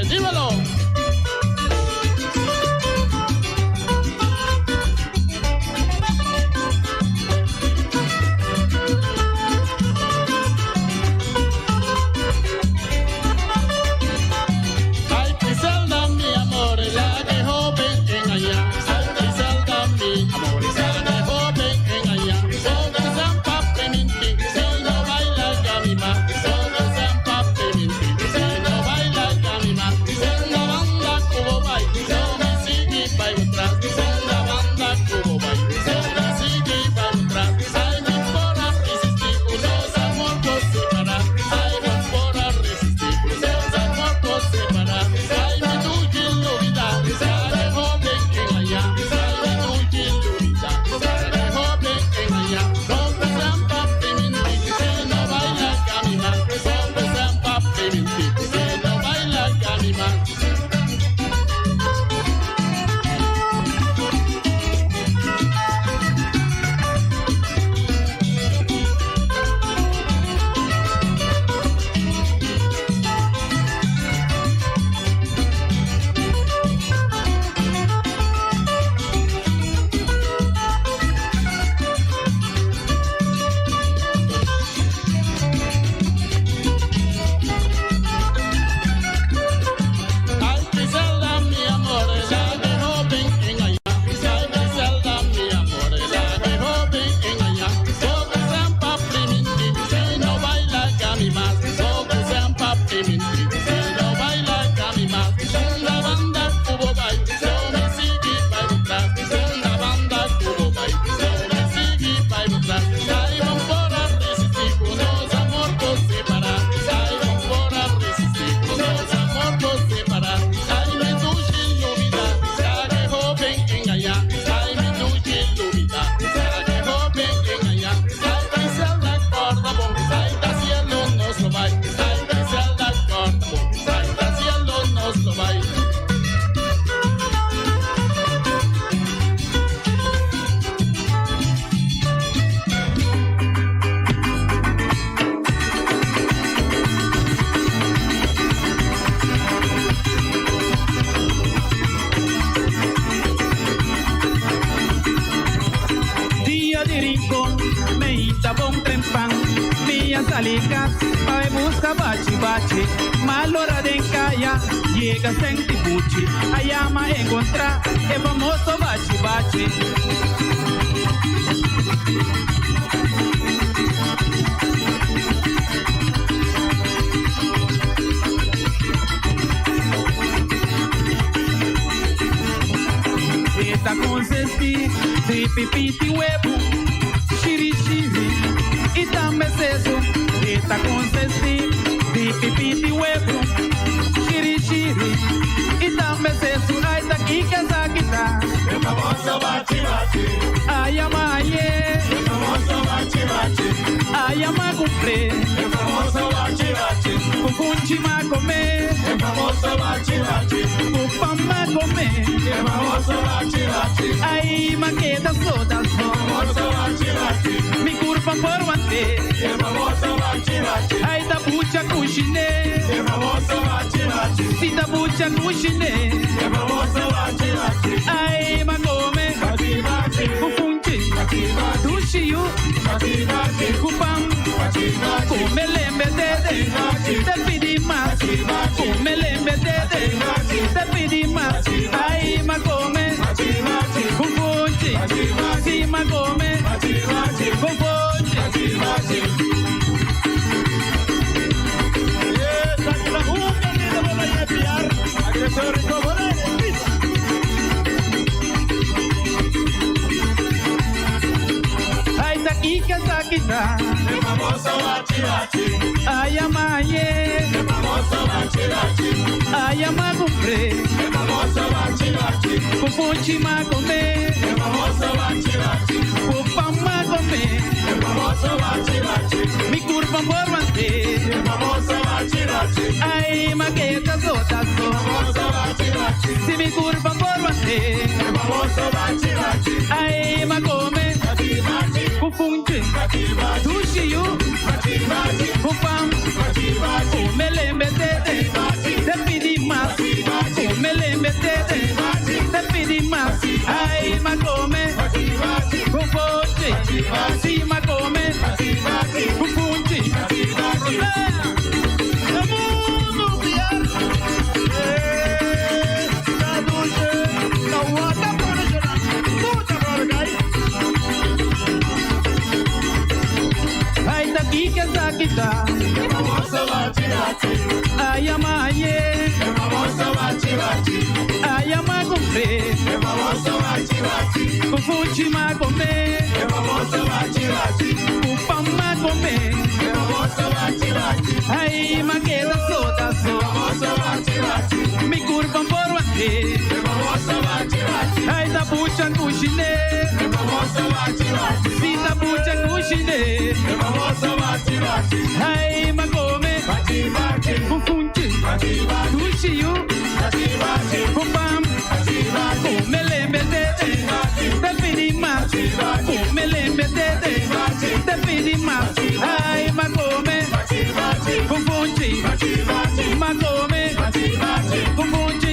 Dímelo. Ay, Griselda, mi amor. hora de rincón, me ita bom trempang. Minha salica, vai busca bachi bachi. Mal hora de encaya, llega senti buchi. Ayama encontra, é famoso bachi bachi. Eta consesti, de pipiti huevo, shiri shiri, e também seso. Eta consesti, de pipiti huevo, shiri shiri, e também seso. Ai daqui que essa guitarra, é famoso bate bate. Ai amaye, é famoso bate bate. Ai amagumple, é famoso bate bate. Kukunchi magome, é famoso bate bate. Kupama come, é famoso bate bate. Ai maqueta soda so, famoso bate bate. Mi curva por mante, é famoso bate bate. Ai da bucha kushine, é famoso bate bate. Si da bucha kushine, é famoso bate bate. Ai magome, bate bate. Kukunchi, bate bate. Dushiyu, bate bate. Kupam, bate bate. Come lembe dede, te pidi mas. Come lembe dede, te pidi mas. Ai magome, kukunchi, si magome, kukunchi. Ai daqui que essa guitarra, é famoso bate bate. Ai amaye, é famoso bate bate. Ai amagumbre, é famoso bate bate. Kufunchi magome, é famoso bate bate. Kupam magome, é famoso bate bate. Mi curva por mante, é famoso bate bate. Ai maqueta zota so, famoso bate bate. Si mi curva por mante, é famoso bate bate. Ai magome, bate bate. Kufunchi, bate bate. Dushiyu, bate bate. Kupam, bate bate. Kumelembe dede, te pidi mas. Kumelembe dede, te pidi mas. Ai magome, kufunchi, si magome, kufunchi. Ai daqui que essa guitarra, é famoso bate bate. Ai amaye, é famoso bate bate. Ai amagumbre, é famoso bate bate. Kufunchi magome, é famoso bate bate. Kupam magome, é famoso bate bate. Ai maqueta soda so, famoso bate bate. Mi curva por mante, é famoso bate bate. Ai da bucha kushine, é famoso bate bate. Si da bucha kushine, é famoso bate bate. Ai magome, bate bate. Kufunchi, bate bate. Dushiyu, bate bate. Kupam, bate bate. Kumelembe dede, te pidi mas. Kumelembe dede, te pidi mas. Ai magome, kufunchi, magome, kufunchi.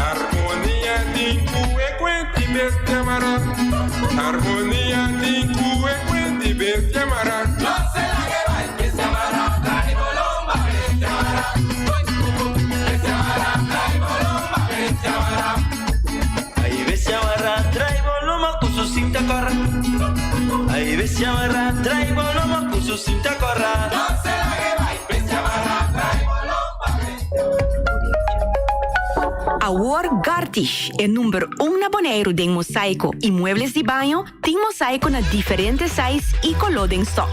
Armonía, bestiamara. Armonía ni cue di bestiamara. No se la que va el bestiamara. Trae bolomba bestiamara. Bestiamara, trae bolomba bestiamara. Ahí bestiamara, trae bolomba con su cinta corra. Ahí bestiamara, trae bolomba con su cinta corra. No se la que va el bestiamara. Trae bolomba bestiamara. Award Gartish é número 1 na Bonaire de mosaico e muebles de banho tem mosaico na diferentes sizes e color em stock.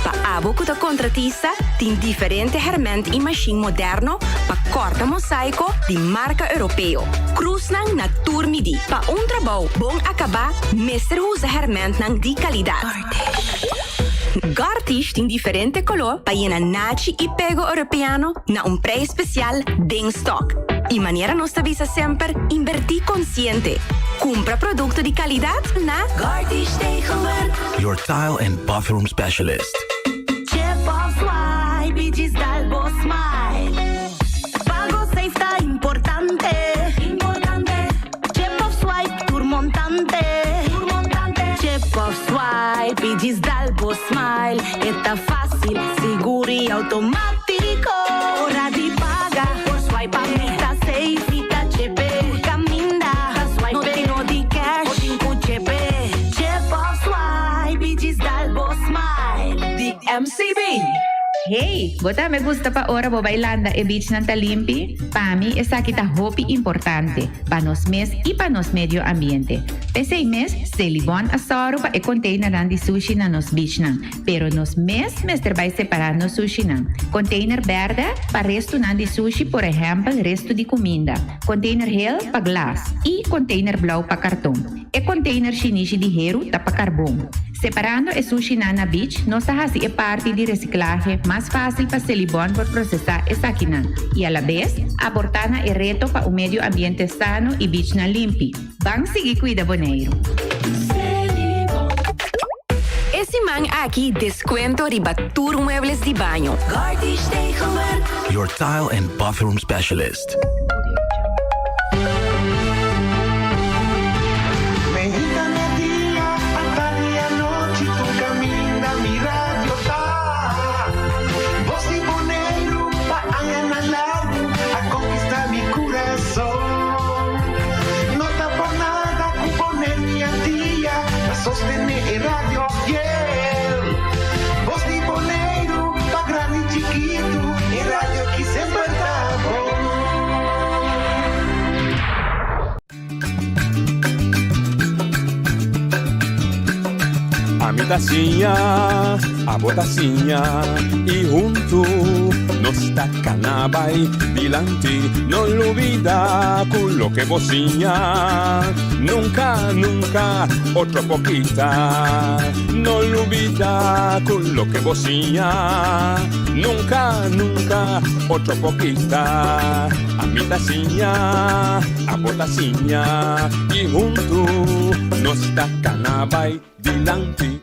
Pa abo kuta contratista tem diferente herramientas e machine moderno pa corta mosaico de marca europeu. Cruz nang na turmidi pa trabalho bom acabar, mestre usa herramientas nang de qualidade. Gartish tem diferente color pa na nachi e pego europeano na preço especial de stock. E maneira nos avisa sempre invertir consciente. Compra produto de qualidade na Gartish tegenwoordig. Your tile and bathroom specialist. Chip of swipe, digital boss smile. Pago safe tá importante. Chip of swipe, turmontante. Chip of swipe, digital boss smile. Está fácil, seguro e automático. Hora de pagar por swipe, está safe e tá chip. Caminda, no tenho de cash, chip. Chip of swipe, digital boss smile. MCB. Hey, bota me gusta pa ora bo bailanda e beach ng Talimpi? Pami, esa kita hopi importante. Panos mes y panos medio ambiente. Pesay mes, se libon asaro pa e container di sushi na nos beach nang. Pero nos mes terbay separar nos sushi nang. Container verde pa resto di sushi, por ejemplo, resto di comida. Container hell pa glass. E container blau pa karton. E container shinishi di heru ta pa carbon. Separando e sushi na beach, nos hasi e parte di reciclaje más fácil para Celibon por procesar esta quina. Y a la vez, aportar el reto para un medio ambiente sano y beach na limpi. Van seguir cuida Bonaire. Esse man aqui descuento ribatur muebles de banho. Gartish tegenwoordig. Your tile and bathroom specialist. Sostener el radio fiel. Voz de Bonaire, pa grande y chiquito, el radio aquí siempre estamos. A mi tacinha, a botacinha, e junto nos tacanabay, dilante, no lo olvida con lo que bocinha. Nunca, nunca, otra poquita, no lo olvida con lo que bocinha. Nunca, nunca, otra poquita, a mi tacinha, a botacinha, e junto nos tacanabay, dilante.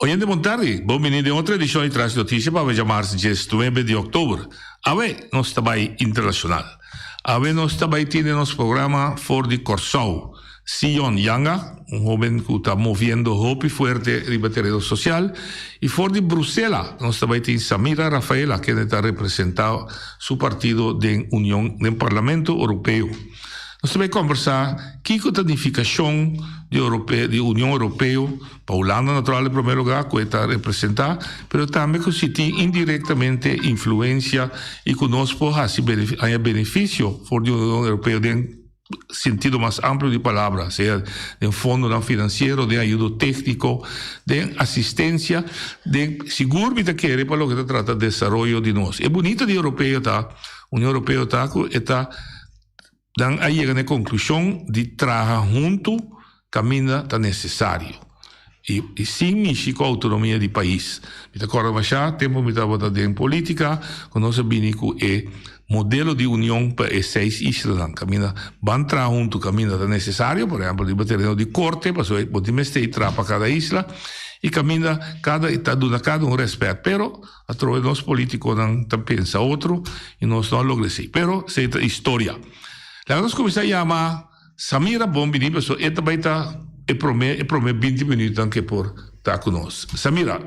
Oyente Montardi, bienvenido a otra edición de Tras Noticias para llamarse 9 de octubre. Ave nos está ahí internacional. Ave nos está ahí tiene nos programa for the Corsau. Sion Yanga, un joven que está moviendo hopi fuerte en el terreno social. Y for the Bruselas, nos está ahí tiene Samira Rafaela, que está representado su partido de Unión del Parlamento Europeo. Nós também conversar que a unificação de União Europeia, para a Holanda, natural, em primeiro lugar, que está representar, mas também que se tem indiretamente influência e que nós podemos ter benefício for a União Europeia em sentido mais amplo de palavra, seja de fundo financeiro, de ajuda técnico, de assistência, de seguro que quer para o que trata de desenvolvimento de nós. É bonito de Europeia, tá? A União Europeia está dan aí chega na conclusão de trabalhar junto caminho tá necessário e sim mexico a autonomia do país. Me acordo mais já tempo me estava em política com nosso bínico é modelo de união para as 6 islas caminho van trabalhar junto caminho tá necessário, por exemplo, de terreno de corte para o poder estar para cada isla e caminho cada está dando cada respeito, pero a través nós políticos não pensa outro e nós não logra isso, pero se história. La cosa que se llama Samira Bombini, so esta baita e prome 20 minuten anche por takunos. Samira,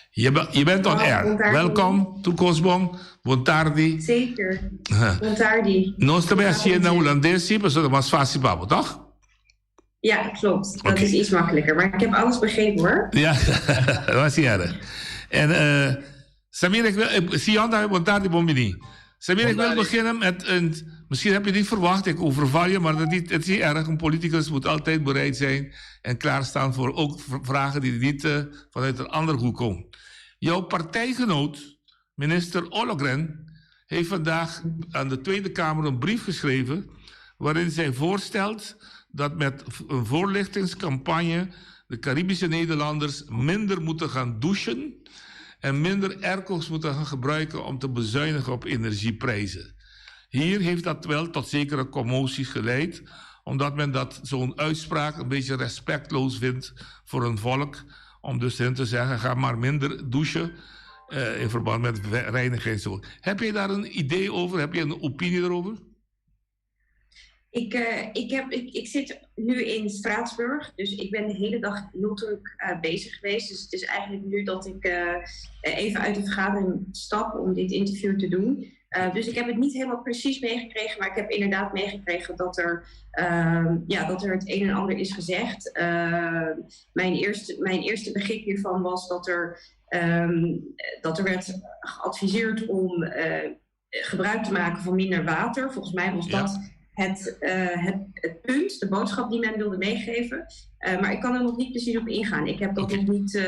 je bent on air. Welkom, toekosbong. Buon tardi. Zeker. Buon tardi. Nós também haciendo holandês, maar zo mas fácil babo, toch? Ja, klopt. Dat is iets makkelijker. Maar ik heb alles begrepen hoor. Ja, dat was erg. En Samira, ik wil... Sion, buon tardi, Bombini. Samira, ik wil beginnen met een... Misschien heb je niet verwacht, ik overval je, maar het is niet erg. Een politicus moet altijd bereid zijn en klaarstaan voor ook vragen die niet vanuit een andere hoek komen. Jouw partijgenoot, minister Ollongren, heeft vandaag aan de Tweede Kamer een brief geschreven waarin zij voorstelt dat met een voorlichtingscampagne de Caribische Nederlanders minder moeten gaan douchen en minder airco's moeten gaan gebruiken om te bezuinigen op energieprijzen. Hier heeft dat wel tot zekere commoties geleid, omdat men dat zo'n uitspraak een beetje respectloos vindt voor een volk, om dus hen te zeggen, ga maar minder douchen in verband met reiniging en zo. Heb je daar een idee over? Heb je een opinie erover? Ik zit nu in Straatsburg, dus ik ben de hele dag heel druk bezig geweest. Dus het is eigenlijk nu dat ik even uit de vergadering stap om dit interview te doen. Dus ik heb het niet helemaal precies meegekregen, maar ik heb inderdaad meegekregen dat er het een en ander is gezegd. Mijn eerste begrip hiervan was dat er werd geadviseerd om gebruik te maken van minder water. Volgens mij was dat het punt, de boodschap die men wilde meegeven. Maar ik kan er nog niet precies op ingaan. Ik heb dat nog niet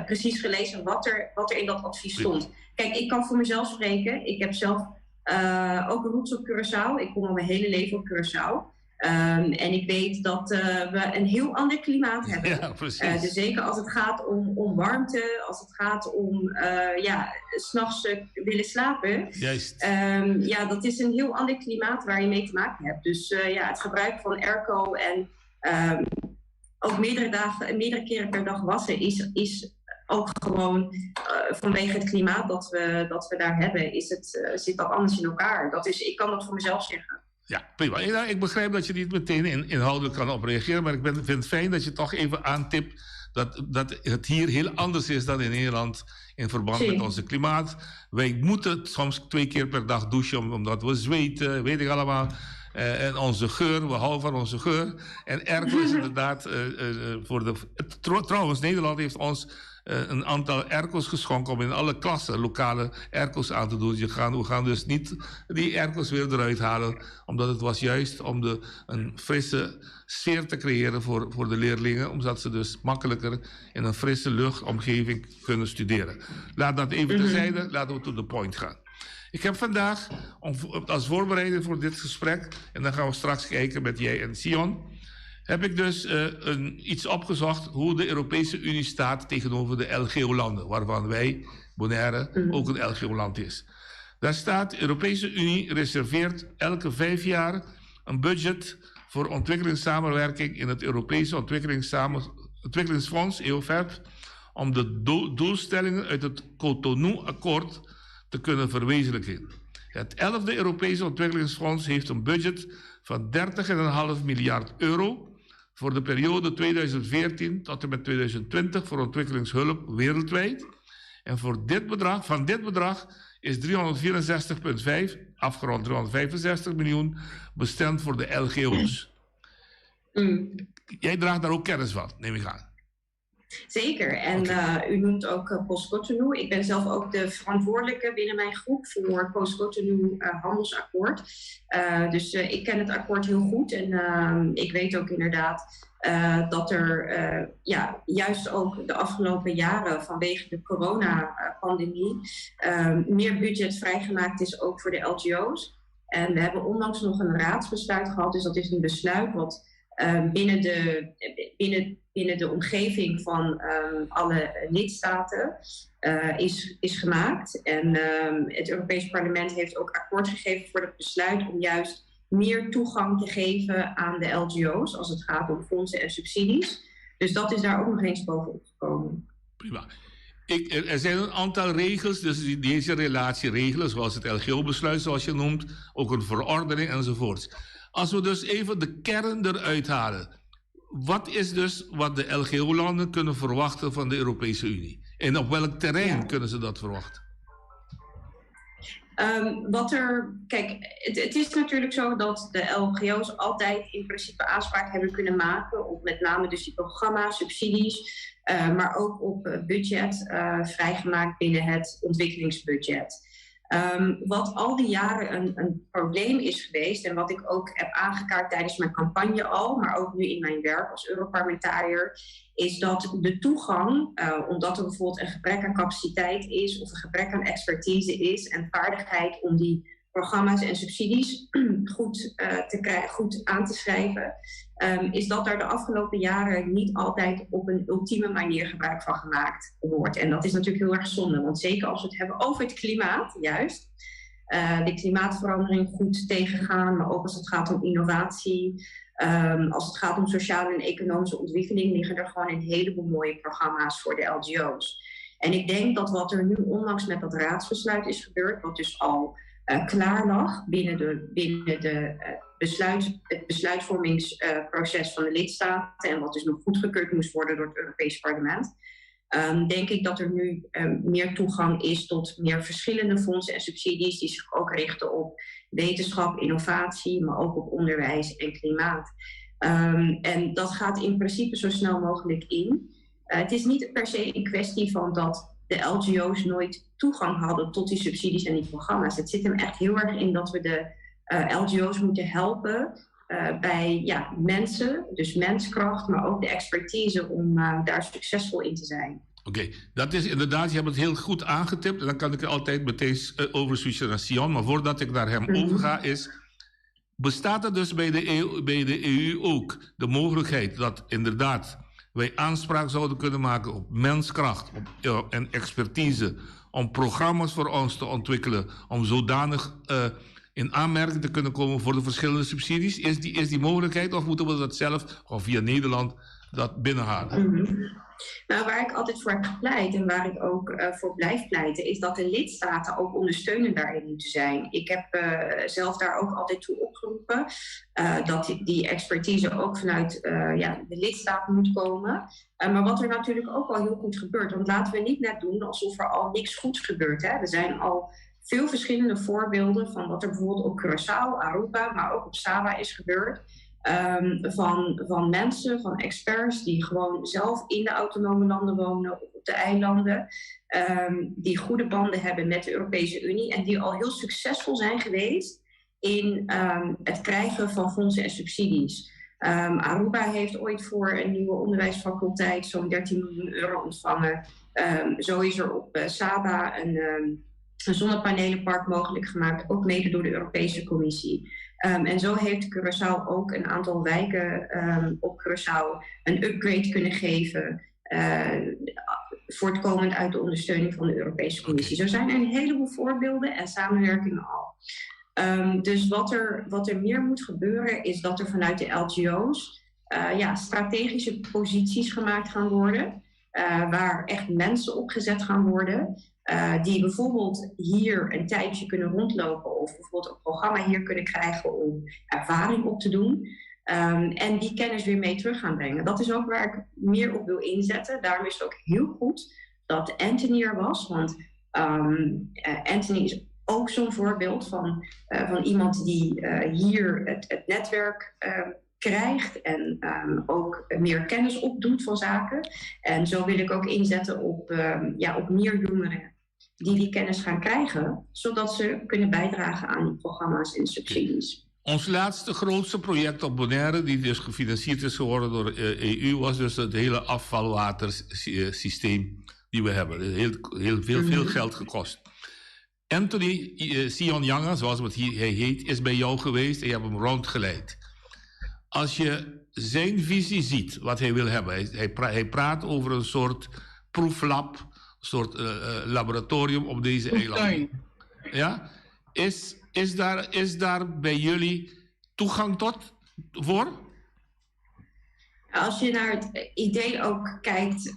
precies gelezen wat er in dat advies stond. Kijk, ik kan voor mezelf spreken. Ik heb zelf ook een roots op Curaçao. Ik kom al mijn hele leven op Curaçao. En ik weet dat we een heel ander klimaat hebben. Ja, precies. Dus zeker als het gaat om warmte, als het gaat om 's nachts willen slapen. Juist. Dat is een heel ander klimaat waar je mee te maken hebt. Dus het gebruik van airco en ook meerdere keren per dag wassen is ook gewoon vanwege het klimaat dat we daar hebben, zit dat anders in elkaar. Ik kan dat voor mezelf zeggen. Ja, prima. Ik begrijp dat je niet meteen inhoudelijk kan op reageren, maar ik vind het fijn dat je toch even aantipt dat het hier heel anders is dan in Nederland in verband met onze klimaat. Wij moeten soms 2 keer per dag douchen omdat we zweten, weet ik allemaal. En onze geur, we houden van onze geur. En airco is inderdaad voor de... Trouwens, Nederland heeft ons een aantal airco's geschonken om in alle klassen lokale airco's aan te doen. We gaan dus niet die airco's weer eruit halen, omdat het was juist om een frisse sfeer te creëren voor de leerlingen, omdat ze dus makkelijker in een frisse luchtomgeving kunnen studeren. Laat dat even terzijde, laten we to the point gaan. Ik heb vandaag, als voorbereiding voor dit gesprek, en dan gaan we straks kijken met jij en Sion, heb ik dus iets opgezocht hoe de Europese Unie staat tegenover de LGO-landen, waarvan wij, Bonaire, ook een LGO-land is. Daar staat, de Europese Unie reserveert elke 5 jaar een budget voor ontwikkelingssamenwerking in het Europese Ontwikkelingsfonds, EOFEP, om de doelstellingen uit het Cotonou-akkoord te kunnen verwezenlijken. Het 11e Europese Ontwikkelingsfonds heeft een budget van 30,5 miljard euro voor de periode 2014 tot en met 2020 voor ontwikkelingshulp wereldwijd. En van dit bedrag is 364,5, afgerond 365 miljoen, bestemd voor de LGO's. Jij draagt daar ook kennis van, neem ik aan. Zeker. En u noemt ook Post-Cotonou. Ik ben zelf ook de verantwoordelijke binnen mijn groep voor Post-Cotonou handelsakkoord. Dus ik ken het akkoord heel goed. En ik weet ook inderdaad dat er juist ook de afgelopen jaren vanwege de coronapandemie meer budget vrijgemaakt is ook voor de LGO's. En we hebben onlangs nog een raadsbesluit gehad. Dus dat is een besluit wat binnen de omgeving van alle lidstaten is gemaakt. En het Europees Parlement heeft ook akkoord gegeven voor het besluit om juist meer toegang te geven aan de LGO's als het gaat om fondsen en subsidies. Dus dat is daar ook nog eens bovenop gekomen. Prima. Er zijn een aantal regels, dus deze relatie regelen, zoals het LGO-besluit, zoals je noemt, ook een verordening enzovoort. Als we dus even de kern eruit halen. Wat is dus wat de LGO-landen kunnen verwachten van de Europese Unie? En op welk terrein kunnen ze dat verwachten? Kijk, het is natuurlijk zo dat de LGO's altijd in principe aanspraak hebben kunnen maken op met name dus die programma's, subsidies, maar ook op budget vrijgemaakt binnen het ontwikkelingsbudget. Wat al die jaren een probleem is geweest en wat ik ook heb aangekaart tijdens mijn campagne al, maar ook nu in mijn werk als Europarlementariër, is dat de toegang, omdat er bijvoorbeeld een gebrek aan capaciteit is of een gebrek aan expertise is en vaardigheid om die programma's en subsidies goed aan te schrijven, is dat daar de afgelopen jaren niet altijd op een ultieme manier gebruik van gemaakt wordt. En dat is natuurlijk heel erg zonde, want zeker als we het hebben over het klimaat, juist, de klimaatverandering goed tegengaan, maar ook als het gaat om innovatie, als het gaat om sociale en economische ontwikkeling, liggen er gewoon een heleboel mooie programma's voor de LGO's. En ik denk dat wat er nu onlangs met dat raadsbesluit is gebeurd, wat dus al klaar lag binnen het besluitvormingsproces van de lidstaten en wat dus nog goedgekeurd moest worden door het Europees Parlement, denk ik dat er nu meer toegang is tot meer verschillende fondsen en subsidies die zich ook richten op wetenschap, innovatie, maar ook op onderwijs en klimaat. En dat gaat in principe zo snel mogelijk in. Het is niet per se een kwestie van dat de LGO's nooit toegang hadden tot die subsidies en die programma's. Het zit hem echt heel erg in dat we de LGO's moeten helpen bij mensen, dus menskracht, maar ook de expertise om daar succesvol in te zijn. Oké, dat is inderdaad, je hebt het heel goed aangetipt. En dan kan ik er altijd meteen over switchen naar Sion. Maar voordat ik naar hem overga bestaat er dus bij de EU ook de mogelijkheid dat inderdaad wij aanspraak zouden kunnen maken op menskracht en expertise om programma's voor ons te ontwikkelen, om zodanig in aanmerking te kunnen komen voor de verschillende subsidies? Is die mogelijkheid of moeten we dat zelf, of via Nederland, dat binnenhalen? Nou, waar ik altijd voor heb gepleit en waar ik ook voor blijf pleiten, is dat de lidstaten ook ondersteunend daarin moeten zijn. Ik heb zelf daar ook altijd toe opgeroepen dat die expertise ook vanuit de lidstaten moet komen. Maar wat er natuurlijk ook al heel goed gebeurt, want laten we niet net doen alsof er al niks goeds gebeurt. Hè? Er zijn al veel verschillende voorbeelden van wat er bijvoorbeeld op Curaçao, Aruba, maar ook op Saba is gebeurd. Van mensen, van experts die gewoon zelf in de autonome landen wonen of op de eilanden, die goede banden hebben met de Europese Unie en die al heel succesvol zijn geweest in het krijgen van fondsen en subsidies. Aruba heeft ooit voor een nieuwe onderwijsfaculteit zo'n 13 miljoen euro ontvangen. Zo is er op Saba een zonnepanelenpark mogelijk gemaakt, ook mede door de Europese Commissie. En zo heeft Curaçao ook een aantal wijken op Curaçao een upgrade kunnen geven, voortkomend uit de ondersteuning van de Europese Commissie. Zo zijn er een heleboel voorbeelden en samenwerkingen al. Dus wat er meer moet gebeuren is dat er vanuit de LGO's strategische posities gemaakt gaan worden, waar echt mensen opgezet gaan worden, die bijvoorbeeld hier een tijdje kunnen rondlopen of bijvoorbeeld een programma hier kunnen krijgen om ervaring op te doen. En die kennis weer mee terug gaan brengen. Dat is ook waar ik meer op wil inzetten. Daarom is het ook heel goed dat Anthony er was. Want Anthony is ook zo'n voorbeeld van iemand die hier het netwerk krijgt en ook meer kennis opdoet van zaken. En zo wil ik ook inzetten op meer jongeren die kennis gaan krijgen, zodat ze kunnen bijdragen aan die programma's en subsidies. Ons laatste grootste project op Bonaire, die dus gefinancierd is geworden door de EU, was dus het hele afvalwatersysteem die we hebben. Heel veel geld gekost. Anthony Sion Janga, zoals hij heet, is bij jou geweest en je hebt hem rondgeleid. Als je zijn visie ziet, wat hij wil hebben, hij praat over een soort proeflab, een soort laboratorium op deze eilanden. Ja? Is daar bij jullie toegang voor? Als je naar het idee ook kijkt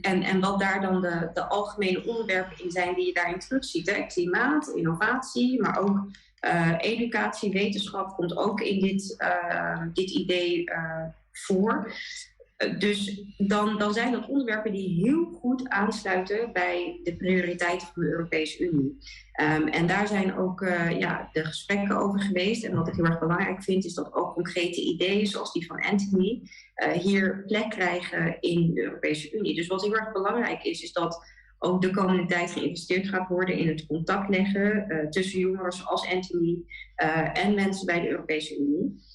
en wat daar dan de algemene onderwerpen in zijn die je daarin terugziet. Hè? Klimaat, innovatie, maar ook Educatie, wetenschap komt ook in dit idee voor. Dus dan zijn dat onderwerpen die heel goed aansluiten bij de prioriteiten van de Europese Unie. En daar zijn ook de gesprekken over geweest. En wat ik heel erg belangrijk vind, is dat ook concrete ideeën, zoals die van Anthony, hier plek krijgen in de Europese Unie. Dus wat heel erg belangrijk is dat ook de komende tijd geïnvesteerd gaat worden in het contact leggen tussen jongeren zoals Anthony en mensen bij de Europese Unie.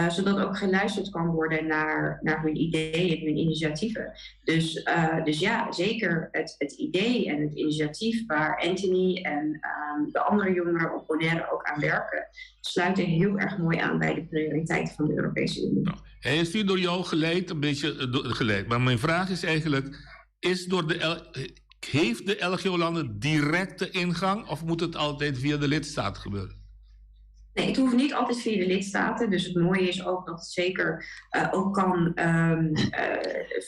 Zodat ook geluisterd kan worden naar hun ideeën en hun initiatieven. Dus ja, zeker het idee en het initiatief waar Anthony en de andere jongeren op Bonaire ook aan werken, sluiten heel erg mooi aan bij de prioriteiten van de Europese Unie. Nou, hij is hier door jou geleid, een beetje geleid. Maar mijn vraag is eigenlijk, heeft de LGO-landen directe ingang of moet het altijd via de lidstaten gebeuren? Nee, het hoeft niet altijd via de lidstaten. Dus het mooie is ook dat het zeker ook kan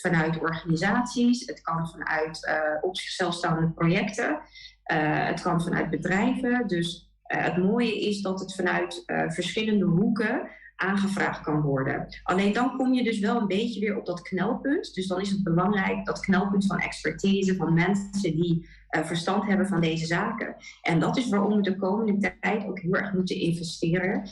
vanuit organisaties. Het kan vanuit op zichzelf staande projecten. Het kan vanuit bedrijven. Dus het mooie is dat het vanuit verschillende hoeken aangevraagd kan worden. Alleen dan kom je dus wel een beetje weer op dat knelpunt. Dus dan is het belangrijk, dat knelpunt van expertise, van mensen die verstand hebben van deze zaken. En dat is waarom we de komende tijd ook heel erg moeten investeren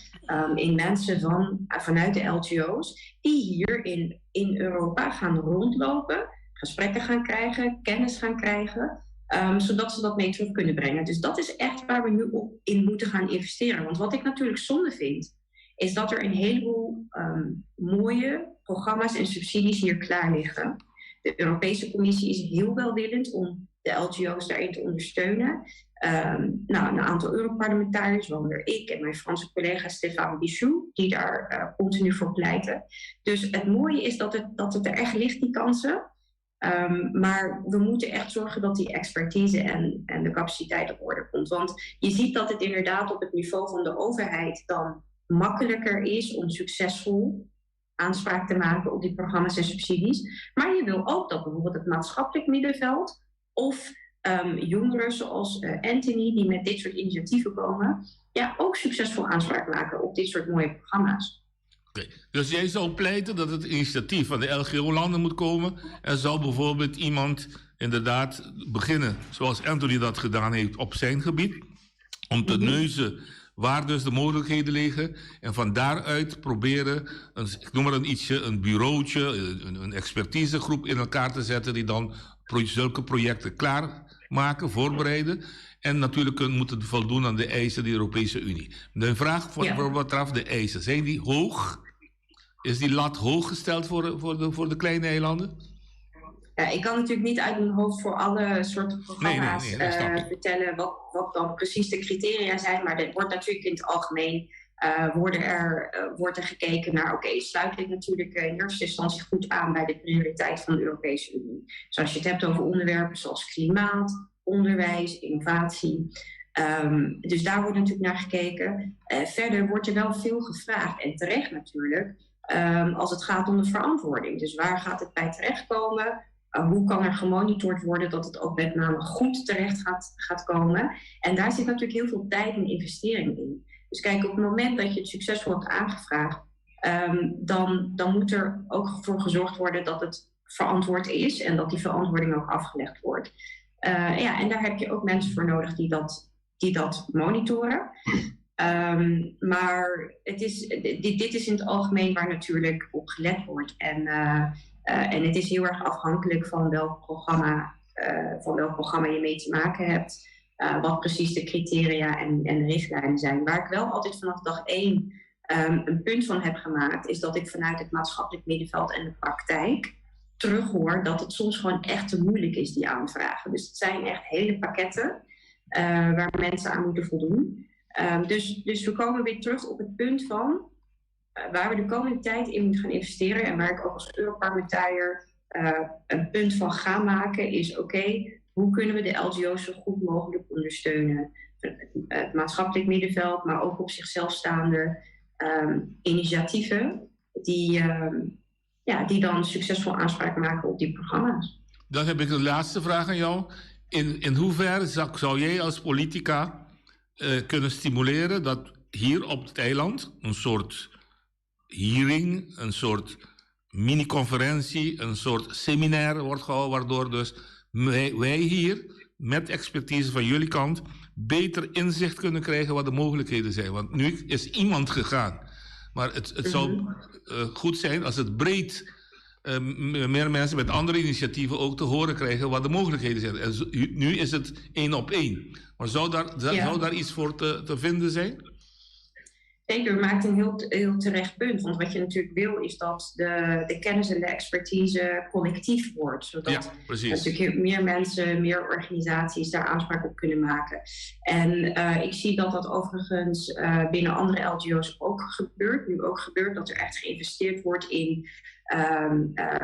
in mensen vanuit de LGO's die hier in Europa gaan rondlopen, gesprekken gaan krijgen, kennis gaan krijgen, zodat ze dat mee terug kunnen brengen. Dus dat is echt waar we nu in moeten gaan investeren. Want wat ik natuurlijk zonde vind, is dat er een heleboel mooie programma's en subsidies hier klaar liggen. De Europese Commissie is heel welwillend om de LGO's daarin te ondersteunen. Een aantal Europarlementariërs, waaronder ik en mijn Franse collega Stéphane Bichou, die daar continu voor pleiten. Dus het mooie is dat het er echt ligt, die kansen. Maar we moeten echt zorgen dat die expertise en de capaciteit op orde komt. Want je ziet dat het inderdaad op het niveau van de overheid dan makkelijker is om succesvol aanspraak te maken op die programma's en subsidies. Maar je wil ook dat bijvoorbeeld het maatschappelijk middenveld of jongeren zoals Anthony, die met dit soort initiatieven komen, ook succesvol aanspraak maken op dit soort mooie programma's. Okay. Dus jij zou pleiten dat het initiatief van de LGO-landen moet komen en zou bijvoorbeeld iemand inderdaad beginnen, zoals Anthony dat gedaan heeft op zijn gebied, om te neuzen waar dus de mogelijkheden liggen. En van daaruit proberen, ik noem maar een bureautje, een expertisegroep in elkaar te zetten die dan zulke projecten klaarmaken, voorbereiden. En natuurlijk moeten voldoen aan de eisen die Europese Unie. De vraag voor wat betreft de eisen, zijn die hoog? Is die lat hoog gesteld voor de kleine eilanden? Ja, ik kan natuurlijk niet uit mijn hoofd voor alle soorten programma's vertellen wat dan precies de criteria zijn. Maar er wordt natuurlijk in het algemeen wordt er gekeken naar, sluit dit natuurlijk in eerste instantie goed aan bij de prioriteit van de Europese Unie. Dus als je het hebt over onderwerpen zoals klimaat, onderwijs, innovatie. Dus daar wordt natuurlijk naar gekeken. Verder wordt er wel veel gevraagd en terecht natuurlijk als het gaat om de verantwoording. Dus waar gaat het bij terechtkomen? Hoe kan er gemonitord worden dat het ook met name goed terecht gaat komen? En daar zit natuurlijk heel veel tijd en investering in. Dus kijk, op het moment dat je het succesvol hebt aangevraagd, dan moet er ook voor gezorgd worden dat het verantwoord is en dat die verantwoording ook afgelegd wordt. En daar heb je ook mensen voor nodig die dat monitoren. Maar dit is in het algemeen waar natuurlijk op gelet wordt. En het is heel erg afhankelijk van welk programma je mee te maken hebt. Wat precies de criteria en de richtlijnen zijn. Waar ik wel altijd vanaf dag 1 een punt van heb gemaakt, is dat ik vanuit het maatschappelijk middenveld en de praktijk terughoor dat het soms gewoon echt te moeilijk is, die aanvragen. Dus het zijn echt hele pakketten waar mensen aan moeten voldoen. Dus we komen weer terug op het punt van waar we de komende tijd in moeten gaan investeren en waar ik ook als Europarlementariër een punt van ga maken is hoe kunnen we de LGO's zo goed mogelijk ondersteunen? Het maatschappelijk middenveld, maar ook op zichzelf staande initiatieven die dan succesvol aanspraak maken op die programma's. Dan heb ik een laatste vraag aan jou. In hoeverre zou jij als politica kunnen stimuleren dat hier op het eiland een soort hearing, een soort mini-conferentie, een soort seminaire wordt gehouden, waardoor dus wij hier met expertise van jullie kant beter inzicht kunnen krijgen wat de mogelijkheden zijn. Want nu is iemand gegaan. Maar het zou goed zijn als het breed meer mensen met andere initiatieven ook te horen krijgen wat de mogelijkheden zijn. En nu is het 1 op 1. Maar zou daar iets voor te vinden zijn? Zeker, u maakt een heel terecht punt. Want wat je natuurlijk wil is dat de kennis en de expertise collectief wordt. Zodat natuurlijk meer mensen, meer organisaties daar aanspraak op kunnen maken. En ik zie dat overigens binnen andere LGO's ook gebeurt. Nu ook gebeurt dat er echt geïnvesteerd wordt in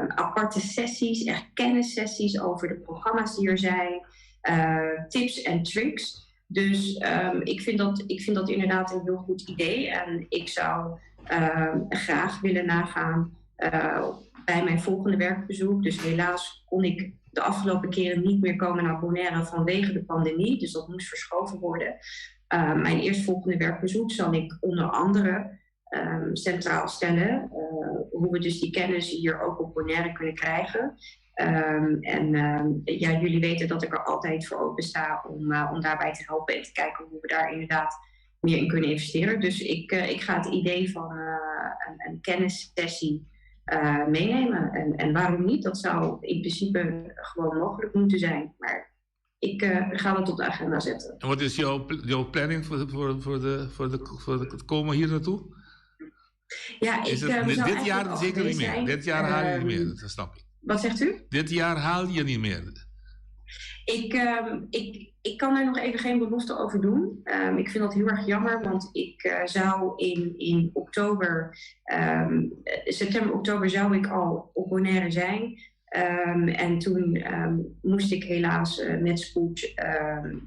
aparte sessies, echt kennissessies over de programma's die er zijn. Tips en tricks. Dus ik vind dat inderdaad een heel goed idee. En ik zou graag willen nagaan bij mijn volgende werkbezoek. Dus helaas kon ik de afgelopen keren niet meer komen naar Bonaire vanwege de pandemie. Dus dat moest verschoven worden. Mijn eerstvolgende werkbezoek zal ik onder andere centraal stellen. Hoe we dus die kennis hier ook op Bonaire kunnen krijgen. Jullie weten dat ik er altijd voor open sta om daarbij te helpen en te kijken hoe we daar inderdaad meer in kunnen investeren. Dus ik ga het idee van een kennissessie meenemen. En waarom niet? Dat zou in principe gewoon mogelijk moeten zijn. Maar ik ga dat op de agenda zetten. En wat is jouw planning voor het komen hier naartoe? Ja, dit jaar zeker niet meer. Dit jaar haal je niet meer, dat snap ik. Wat zegt u? Dit jaar haal je niet meer. Ik kan daar nog even geen belofte over doen. Ik vind dat heel erg jammer, want ik zou in oktober, september, oktober zou ik al op Bonaire zijn. En toen moest ik helaas met spoed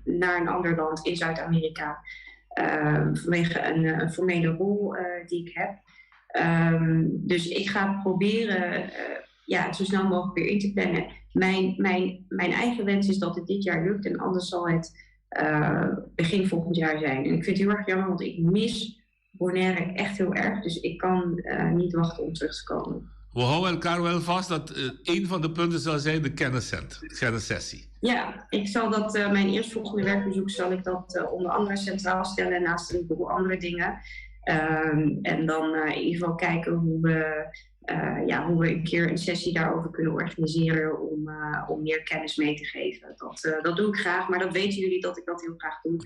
naar een ander land in Zuid-Amerika. Vanwege een formele rol die ik heb. Dus ik ga proberen zo snel mogelijk weer in te plannen. Mijn eigen wens is dat het dit jaar lukt en anders zal het begin volgend jaar zijn. En ik vind het heel erg jammer, want ik mis Bonaire echt heel erg. Dus ik kan niet wachten om terug te komen. We houden elkaar wel vast dat een van de punten zal zijn de kennissessie. Ja, ik zal dat mijn eerstvolgende werkbezoek zal ik dat onder andere centraal stellen naast een heleboel andere dingen. En dan in ieder geval kijken hoe we een keer een sessie daarover kunnen organiseren om meer kennis mee te geven. Dat doe ik graag, maar dat weten jullie dat ik dat heel graag doe.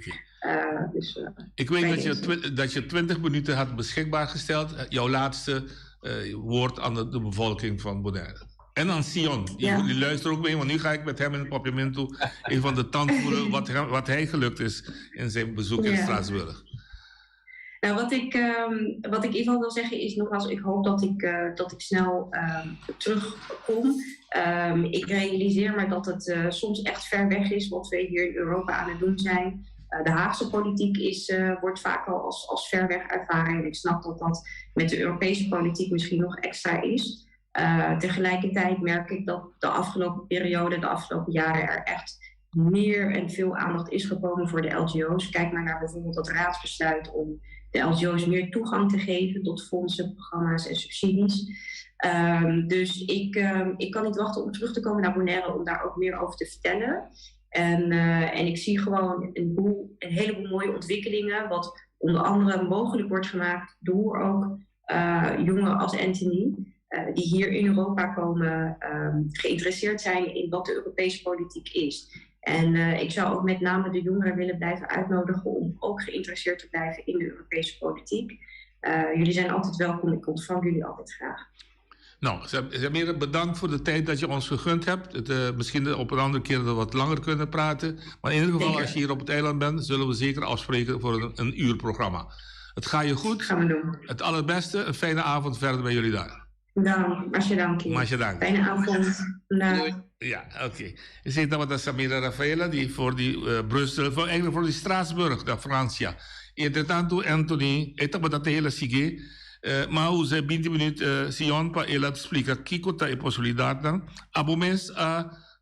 Ik weet dat je 20 minuten had beschikbaar gesteld. Jouw laatste woord aan de bevolking van Bonaire. En aan Sion. Die luistert ook mee, want nu ga ik met hem in het parlement toe even van de tand voelen wat hij gelukt is in zijn bezoek in Straatsburg. Nou, wat ik in ieder geval wil zeggen is nogmaals, ik hoop dat ik snel terugkom. Ik realiseer me dat het soms echt ver weg is wat we hier in Europa aan het doen zijn. De Haagse politiek wordt vaak al als ver weg ervaren. En ik snap dat dat met de Europese politiek misschien nog extra is. Tegelijkertijd merk ik dat de afgelopen periode, de afgelopen jaren er echt meer en veel aandacht is gekomen voor de LGO's. Kijk maar naar bijvoorbeeld dat raadsbesluit om de LGO's meer toegang te geven tot fondsen, programma's en subsidies. Dus ik kan niet wachten om terug te komen naar Bonaire om daar ook meer over te vertellen. En ik zie gewoon een heleboel mooie ontwikkelingen, wat onder andere mogelijk wordt gemaakt door ook jongeren als Anthony, die hier in Europa komen, geïnteresseerd zijn in wat de Europese politiek is. En ik zou ook met name de jongeren willen blijven uitnodigen om ook geïnteresseerd te blijven in de Europese politiek. Jullie zijn altijd welkom, ik ontvang jullie altijd graag. Nou, Samira, bedankt voor de tijd dat je ons gegund hebt. Misschien op een andere keer dat we wat langer kunnen praten. Maar in ieder geval, als je hier op het eiland bent, zullen we zeker afspreken voor een uurprogramma. Het gaat je goed. Gaan we doen. Het allerbeste. Een fijne avond verder bij jullie daar. Dank. Masjedank. Fijne avond. Ja, oké. Je ziet dat we Samira Rafaela, die voor die Brussel, eigenlijk voor die Straatsburg, da Francia. Entretanto, Anthony, etapa dat hele sige. Maar hoe ze 20 minuten Sion pa elat explica kiko ta e possibilidad dan. Abomens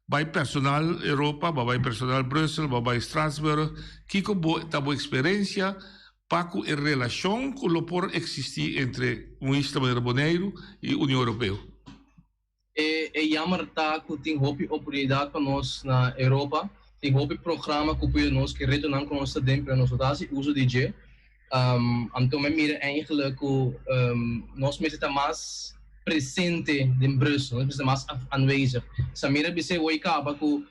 bij personal Europa, bij personal Brussel, bij Straatsburg, kiko tabo experiencia Paco en relación con lo por existir entre un Isla Madeira Bonaire y Unión Europea. Jammer tá que tem hope oportunidade para nós na Europa, tem hope programa que pode nós que retornar com nossa dentro para nós dar uso de G. Então me mira eigenlijk nós me está mais presente em Brussel, nós está mais aanwezig. Samira bise woi ka que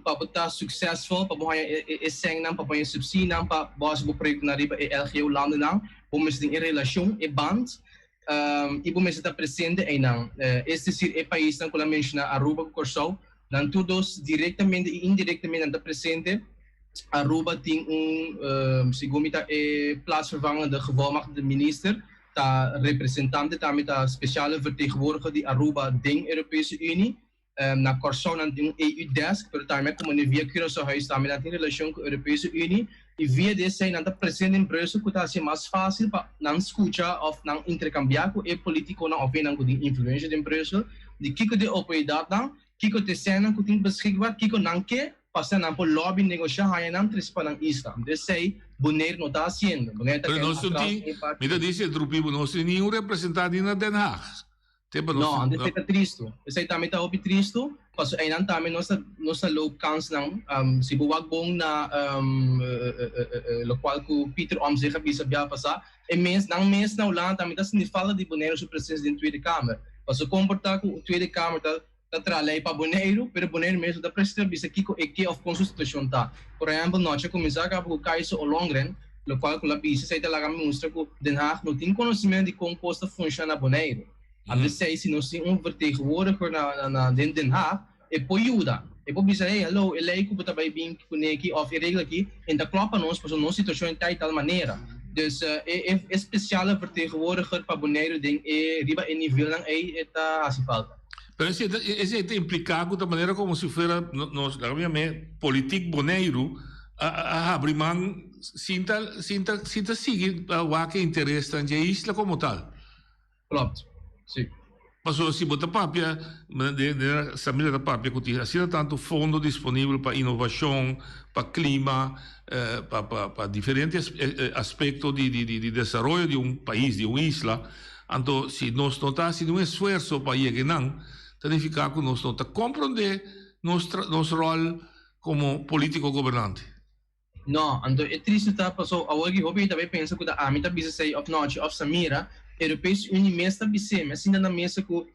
para estar succesvol, para bohanya esseng nang para bohanya subsidi nang para boas bo project na riba LGU landen nang, vamos ter relação e band. E vamos estar presente aí não. Este é país que eu mencionei, Aruba, Corsol, não todos diretamente e indiretamente estão presente. Aruba tem segundo plaatsvervanger de gevolmachtigde minister, tá representante também tá speciale vertegenwoordiger de Aruba ding Europese Unie. Na Corsol não tem EU desk, pero também como via Curaçao huis também tem relação com a Europese Unie. E via desse não está presente em Brussel, que está sendo mais fácil para não escutar ou não intercambiar com o político não ouvir não com influência em Brussel. De que de oportunidade não, que de cena que tem beschikbaar, que não quer passar não por lobby negociar, aí não trespa não islam. Desse aí, Bonaire não está fazendo. Pero nós não tem, me disse Drupibo, nós não tem nenhum representante na Den Haag. Não, isso é triste. Isso aí também está triste. Paso aí não também nossa locals não, se buwag bom na local que Peter Omtzigt bisa biar passar, é mês na Holanda também está se fala de Bonaire sua presença dentro da Tweede Kamer. Paso comportar com a Tweede Kamer tá tralei para Bonaire, pero Bonaire mesmo da presidente bisa que of constituição tá. Por exemplo, nós começar com o Kaiser Ollongren, local que lá bisa sai lá mostra que Den Haag não tem conhecimento de como posta funciona Bonaire. A vezes se nós temos vertegenwoordiger na Den Haag, e poi ajuda. E poi dizer, hello, lei que está bem aqui, ou regla aqui, e da klopa nós, porque nossa situação está de tal maneira. Dus é especial vertegenwoordiger para Bonaire, riba em nível não está assim falta. Pero esse é implicado da maneira como se fosse nós, política Bonaire, a abrir mão, sinta seguir o que interessa na isla como tal. Klopt. Sim. Mas se botar papia, essa medida da papia que tinha assim tanto fundo disponível para inovação, para clima, para diferentes aspectos de desenvolvimento de país, de uma isla. Então, se nós não estamos fazendo esforço para chegar, significa que nós não estamos compreendendo nosso rol como político governante. Não, então é triste tá passou a hoje eu também penso que a mita bisa sei of noite of Samira Europese Unie mesmo bisa mas ainda na mesa com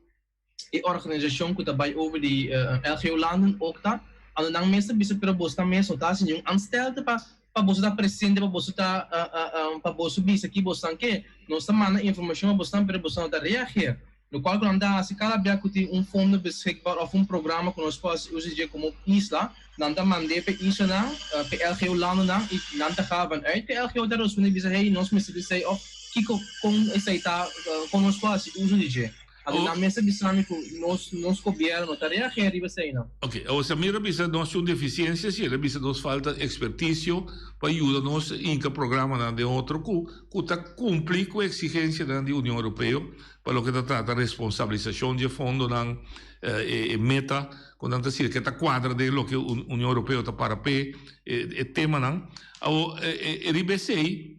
a organização que trabalha over de LGU landen ook tá ano não mesmo bisa pero bosta mesmo tá assim um anstelde para bosta tá presente para bosta tá para bosta bisa aqui bosta que nós manda informação bosta pero bosta tá reagir no qual quando anda se cada vez que tem fundo beschikbaar of programa que nós podemos usar como isla dan mandei para isla na para LGU landen na e dan gaan uit para LGU daar ons wanneer bisa hey nós mesmo bisa of Kiko com essa está conosco assim uso de G. A mesa islâmico nos governo tarefa reagir você não. Ok, o Samira bisa nós temos deficiências e bisa nos falta expertise para ajudar nós em que programa de outro que está cumprir com a exigência da União Europeia para o que trata responsabilização de fundo na meta quando anda se que está quadra de lo que a União Europeia está para pé tema não. O RBC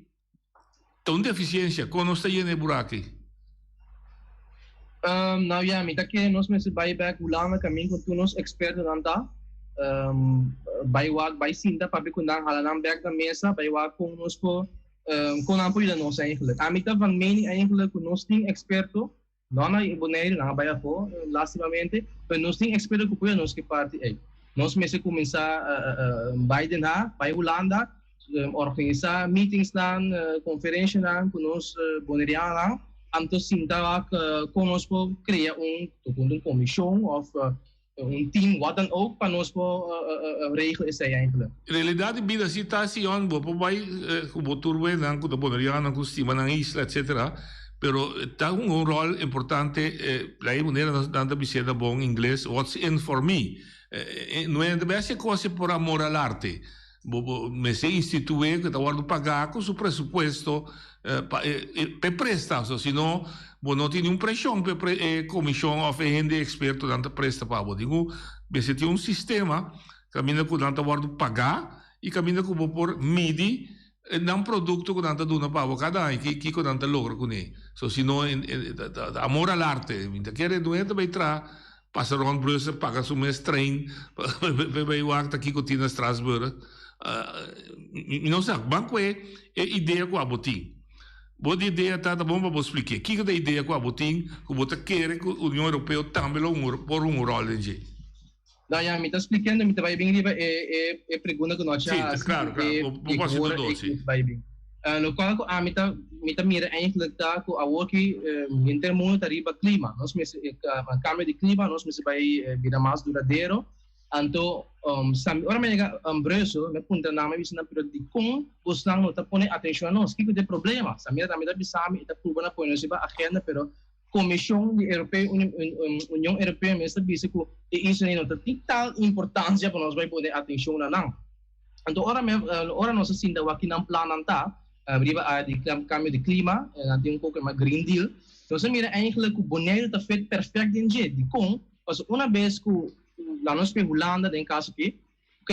tem deficiência, quando está indo buraco? Nou ja, met dat nós mensen bij hoe lang kami com nós expertos dan daar, bij Sinta, papi com dan halen back da mesa, bij waar com nós com ampo de nós eigenlijk. A mitad van mening eigenlijk com nós tem experto, não na Bonaire, na bij afo, lastimamente, mas nós tem experto com pode nós que parte aí. Nós mensen começar bij Den Haag, bij Holanda, organizar meetings dan, conferências dan, com nós Bonaireanos. Então, sinta que conosco cria comissão ou team, wat dan ook, para nós regelen isso aí eigenlijk. In realidade, vida situação, vou vai como turbe, não com Bonaireanos, com estima na isla, etc. Pero está rol importante, lá em maneira nós dando biceda bom inglês, what's in for me. Não é de base coisa por amor ao arte. Me se instituir que está guardando pagar com o pressuposto per prestação, senão não tem pressão per comissão ou gente experto dando presta para você. Digo, você tem sistema caminha com dando guardo pagar e caminha com por midi não produto que nanta duna pa cada ano que nanta logra com ele. So se não amor al arte, ainda quer doente vai tra passa rond Brussel, paga seu mês trein, vai waqta aqui com tina Strasbourg. Não sei, banco é ideia com a botim. Boa ideia tá bom para explicar. Que é a ideia com a botim, que você quer que a União Europeia também por rol em jeito. Não, já me está explicando, me vai bem riba é pergunta que nós já. Sim, claro, vamos fazer doce. Vai bem. No qual a me tá mira eigenlijk tá com a work em termos de riba clima. Nós me cambio de clima, nós me vai vida mais duradouro. Então, ora me chega Brussel, me punta na me visna pero di com os não nota pone atenção a nós. Que é o problema? Samira também da bisami está provando põe nós a agenda, pero Comissão Europeia, União Europeia, me está dizendo que isso não tem tal importância para nós vai poder atenção na não. Então, ora nós assim da aqui não plano tá, riba a de cambio de clima, tem pouco mais Green Deal. Então, se mira eigenlijk o Bonaire está feito perfeito em jeito, de com, mas uma vez que lá nós pe Holanda den caso que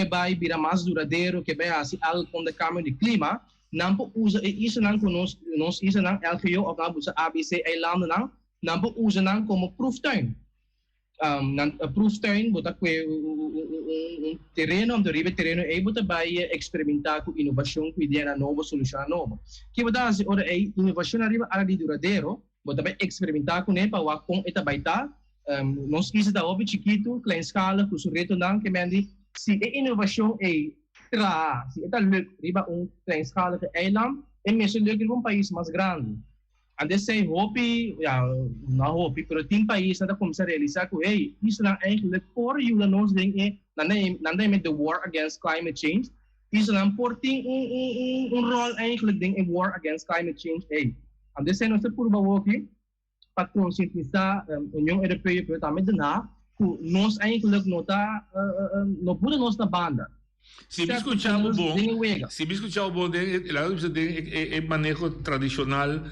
vai virar mais duradouro, que vai assim algo com o cambio de clima, não usa isso não com nós isso não LGO ou não usa ABC eilanden não usa não como proeftuin. Proeftuin botar terreno onde ribe terreno é botar vai experimentar com inovação, com ideia nova, solução nova. Que botar assim ora é inovação arriba a de duradouro, botar vai experimentar com ele para com eta baita. Nós quis da obra chiquito, klein escala, com o reto não que mendi se a inovação é se está riba klein escala que é lá é mesmo um país mais grande. Ande sei hopi, não hopi, pero tem país nada começar a realizar que isso não é que por ajuda nós tem nada é the war against climate change. Isso não por tem rol eigenlijk tem war against climate change. Ande sei nós por bawo aqui para conscientizar União Europeia pero também dana nós eigenlijk não pode nós na banda. Se me escuchar o bom, é manejo tradicional.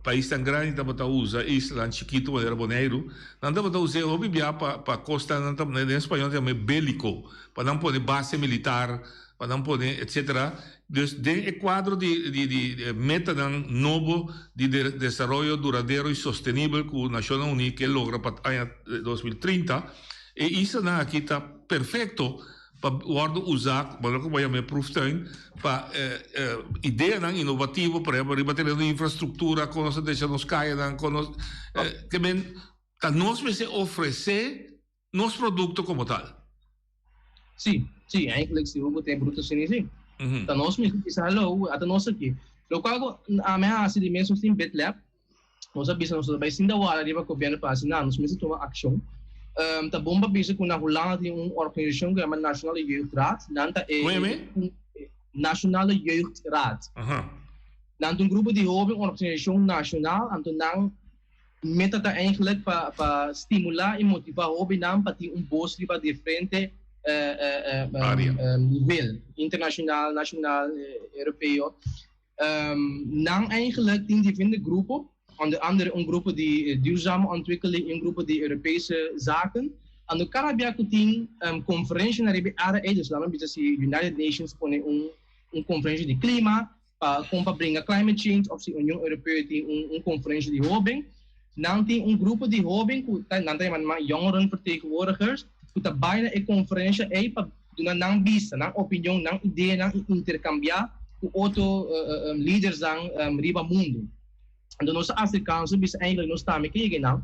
País tão grande que está usa isla chiquito era Bonaire não dá para usar o bibia para costa não tá em espanhol chama bélico para não poder base militar para não poder etc. De quadro de meta novo de desenvolvimento duradouro e sustentável que a Nações Unidas logra para 2030 e isso aqui está perfeito para usar, como eu me proeftuin, para ideia inovativa, para ter uma infraestrutura, que nós deixamos cair, que nós vamos oferecer nosso produto como tal. Sim, eigenlijk se eu botar bruto assim, sim. Então nós mesmo que hello, até nós aqui. Lo qual a minha assim de mesmo sim betlab, nós sabemos nós vai sim da hora de governo para assinar, nós mesmo tomar ação. Tá bomba bisa com na Holanda tem organisação que é a Nationale Jeugdraad, nanta é Nationale Jeugdraad. Nanta grupo de jovens, organisação nacional, anto nang meta tá eigenlijk para estimular e motivar jovens para ter boss para diferente nível internacional, nacional, europeu. Nang eigenlijk tem diferente grupo. Onder andere een groep die duurzame ontwikkeling, een groep die Europese zaken. En de Caribbean tem conferentie naar de ARE, dus laten we zeggen United Nations pone een conferentie die klima, para brengen climate change, of de União Europeia tem een conferentie die jovem. Dan tem een groep die jovem, dan tem maar jongeren vertegenwoordigers, dat bijna een conferentie is para doen een visa, een opinie, een idee, een intercambiar com outros líderes dan riba mundo. En onze Afrikaanse is eigenlijk nog staan met kijken nou.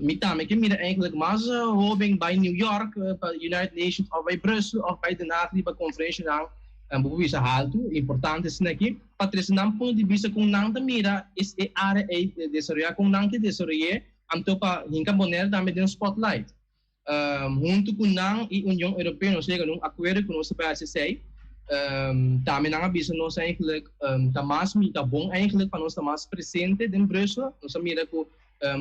Met midden eigenlijk maar hoping bij New York, bij United Nations of bij Brussel of bij de Nagriba conferentie nou. Bijvoorbeeld ze haalt importante is nekje. Patrice nam punt die bisa kung nang tamira is are desarrollar kung nang desarrollar anto pa hinka Bonaire damit den spotlight. Junto com nang e União Europeia nós chega num acordo com nossa PSC. Também não avisa nós eigenlijk mais muito bom eigenlijk para nós mais presente em Brussel nós mira que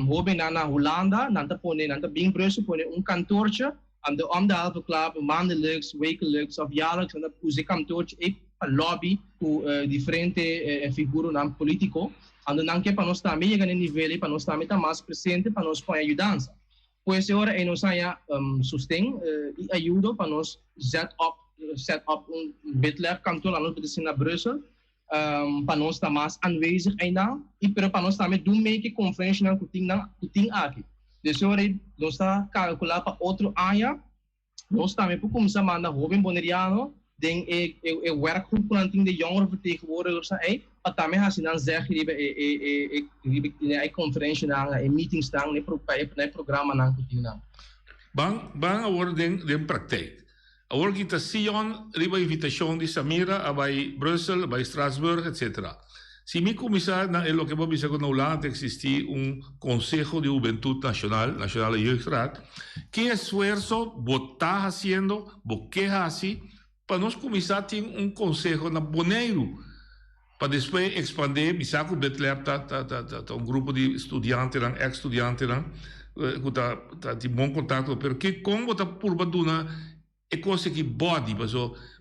jovem na Holanda nanta pone nanta bem Brussel pone kantoortje aan de anderhalve club maandelijks wekelijks of jaarlijks nanta use kantoortje e lobby com diferente figuras na politico ando não que para nós também chegar em nível para nós também mais presente para nós com ajudança pois agora nós há sustém e ajuda para nós set up set up BitLab kantoor lalu begitu naar Brussel. Para nós estar mais aanwezig ainda e para nós também doen mee que conferência não kuting aqui. Dus hoor nós está calcular para outro área. Nós também por começar a mandar jovem boneriano den werkgroep planting de jongeren vertegenwoordigers aí para também assim não dizer que é conferência não é meetings não é programa não kuting não. Bang agora den praktijk. Agora que está Sion, riba invitação de Samira a vai Brussel, a vai Strasbourg, etc. Se me começar na lo que vamos dizer que na Holanda existe Consejo de Juventud Nacional de Jeugdraad, que esforço está fazendo, que assim, para nós começar a ter consejo na Bonaire, para depois expandir, bisa que o BitLab tá grupo de estudantes, ex-estudantes, que tá de bom contato, porque como tá por baduna é coisa que body, mas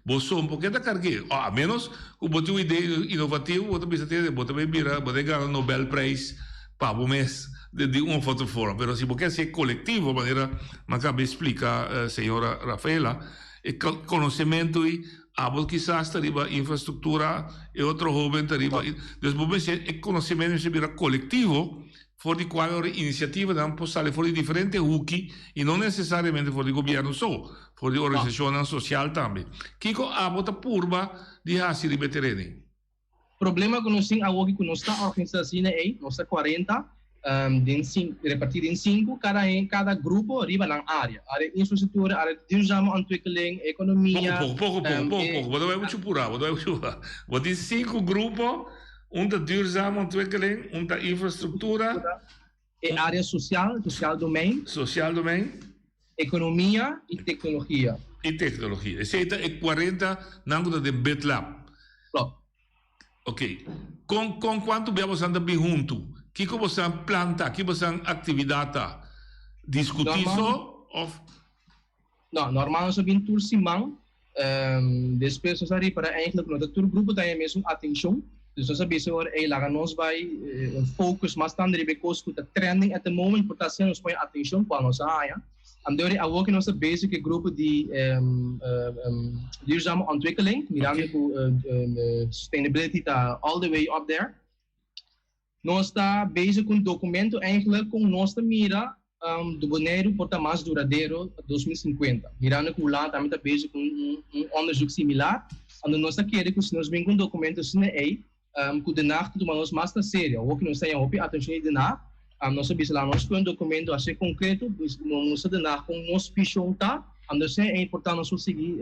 você um pouquinho da carga, a menos que você uma ideia inovativa, você precisa ter, você vai virar, você ganhar o Nobel Prize para o mês de uma fotoforma, mas se você quer ser coletivo, maneira, mas acaba explicar, senhora Rafaela, é conhecimento e abo quizás tariba infraestrutura e outro jovem tariba, depois é conhecimento se vira coletivo. Voor die quale initiatieven dan postalen voor die diferente hoeken e não necessariamente voor die governo só, voor die organisação social também. Kiko abota purba de hasi de veterani. Problema que nós temos agora que nós está organização aí, nós está 40, repartido em 5, cada grupo arriba na área infraestrutura, área de duurzame ontwikkeling, economia. Pouco. Wat wij moeten pura, wat is 5 grupos. De duurzame ontwikkeling, de infraestructura. Área social domein. Social domein. Economia e tecnologia. Esse é 40 nango de BitLab. Ok. Com quanto vamos andar bem junto? Que você planta, que você atividade discutir só? Não, normal nós vamos tur simang. Depois nós ari para eigenlijk no tur grupo tem mesmo atenção. Dus nós sabemos que lá nós vai focus mais tanto de because que trending at the moment, portanto nós põe atenção para nossa área. Andore a work nossa basic grupo de duurzame ontwikkeling, mirando com sustainability tá all the way up there. Nós está basic com documento eigenlijk com nossa mira do Bonaire porta mais duradouro 2050. Mirando com lá também está basic com onderzoek similar. Ando nossa querer que se nós vem com documentos aí que de nacht do manos mais na sério, o que nós temos a atenção de nacht, nós sabemos lá nós com documento assim concreto, nós de nacht com nós pichon tá, nós é importante nós seguir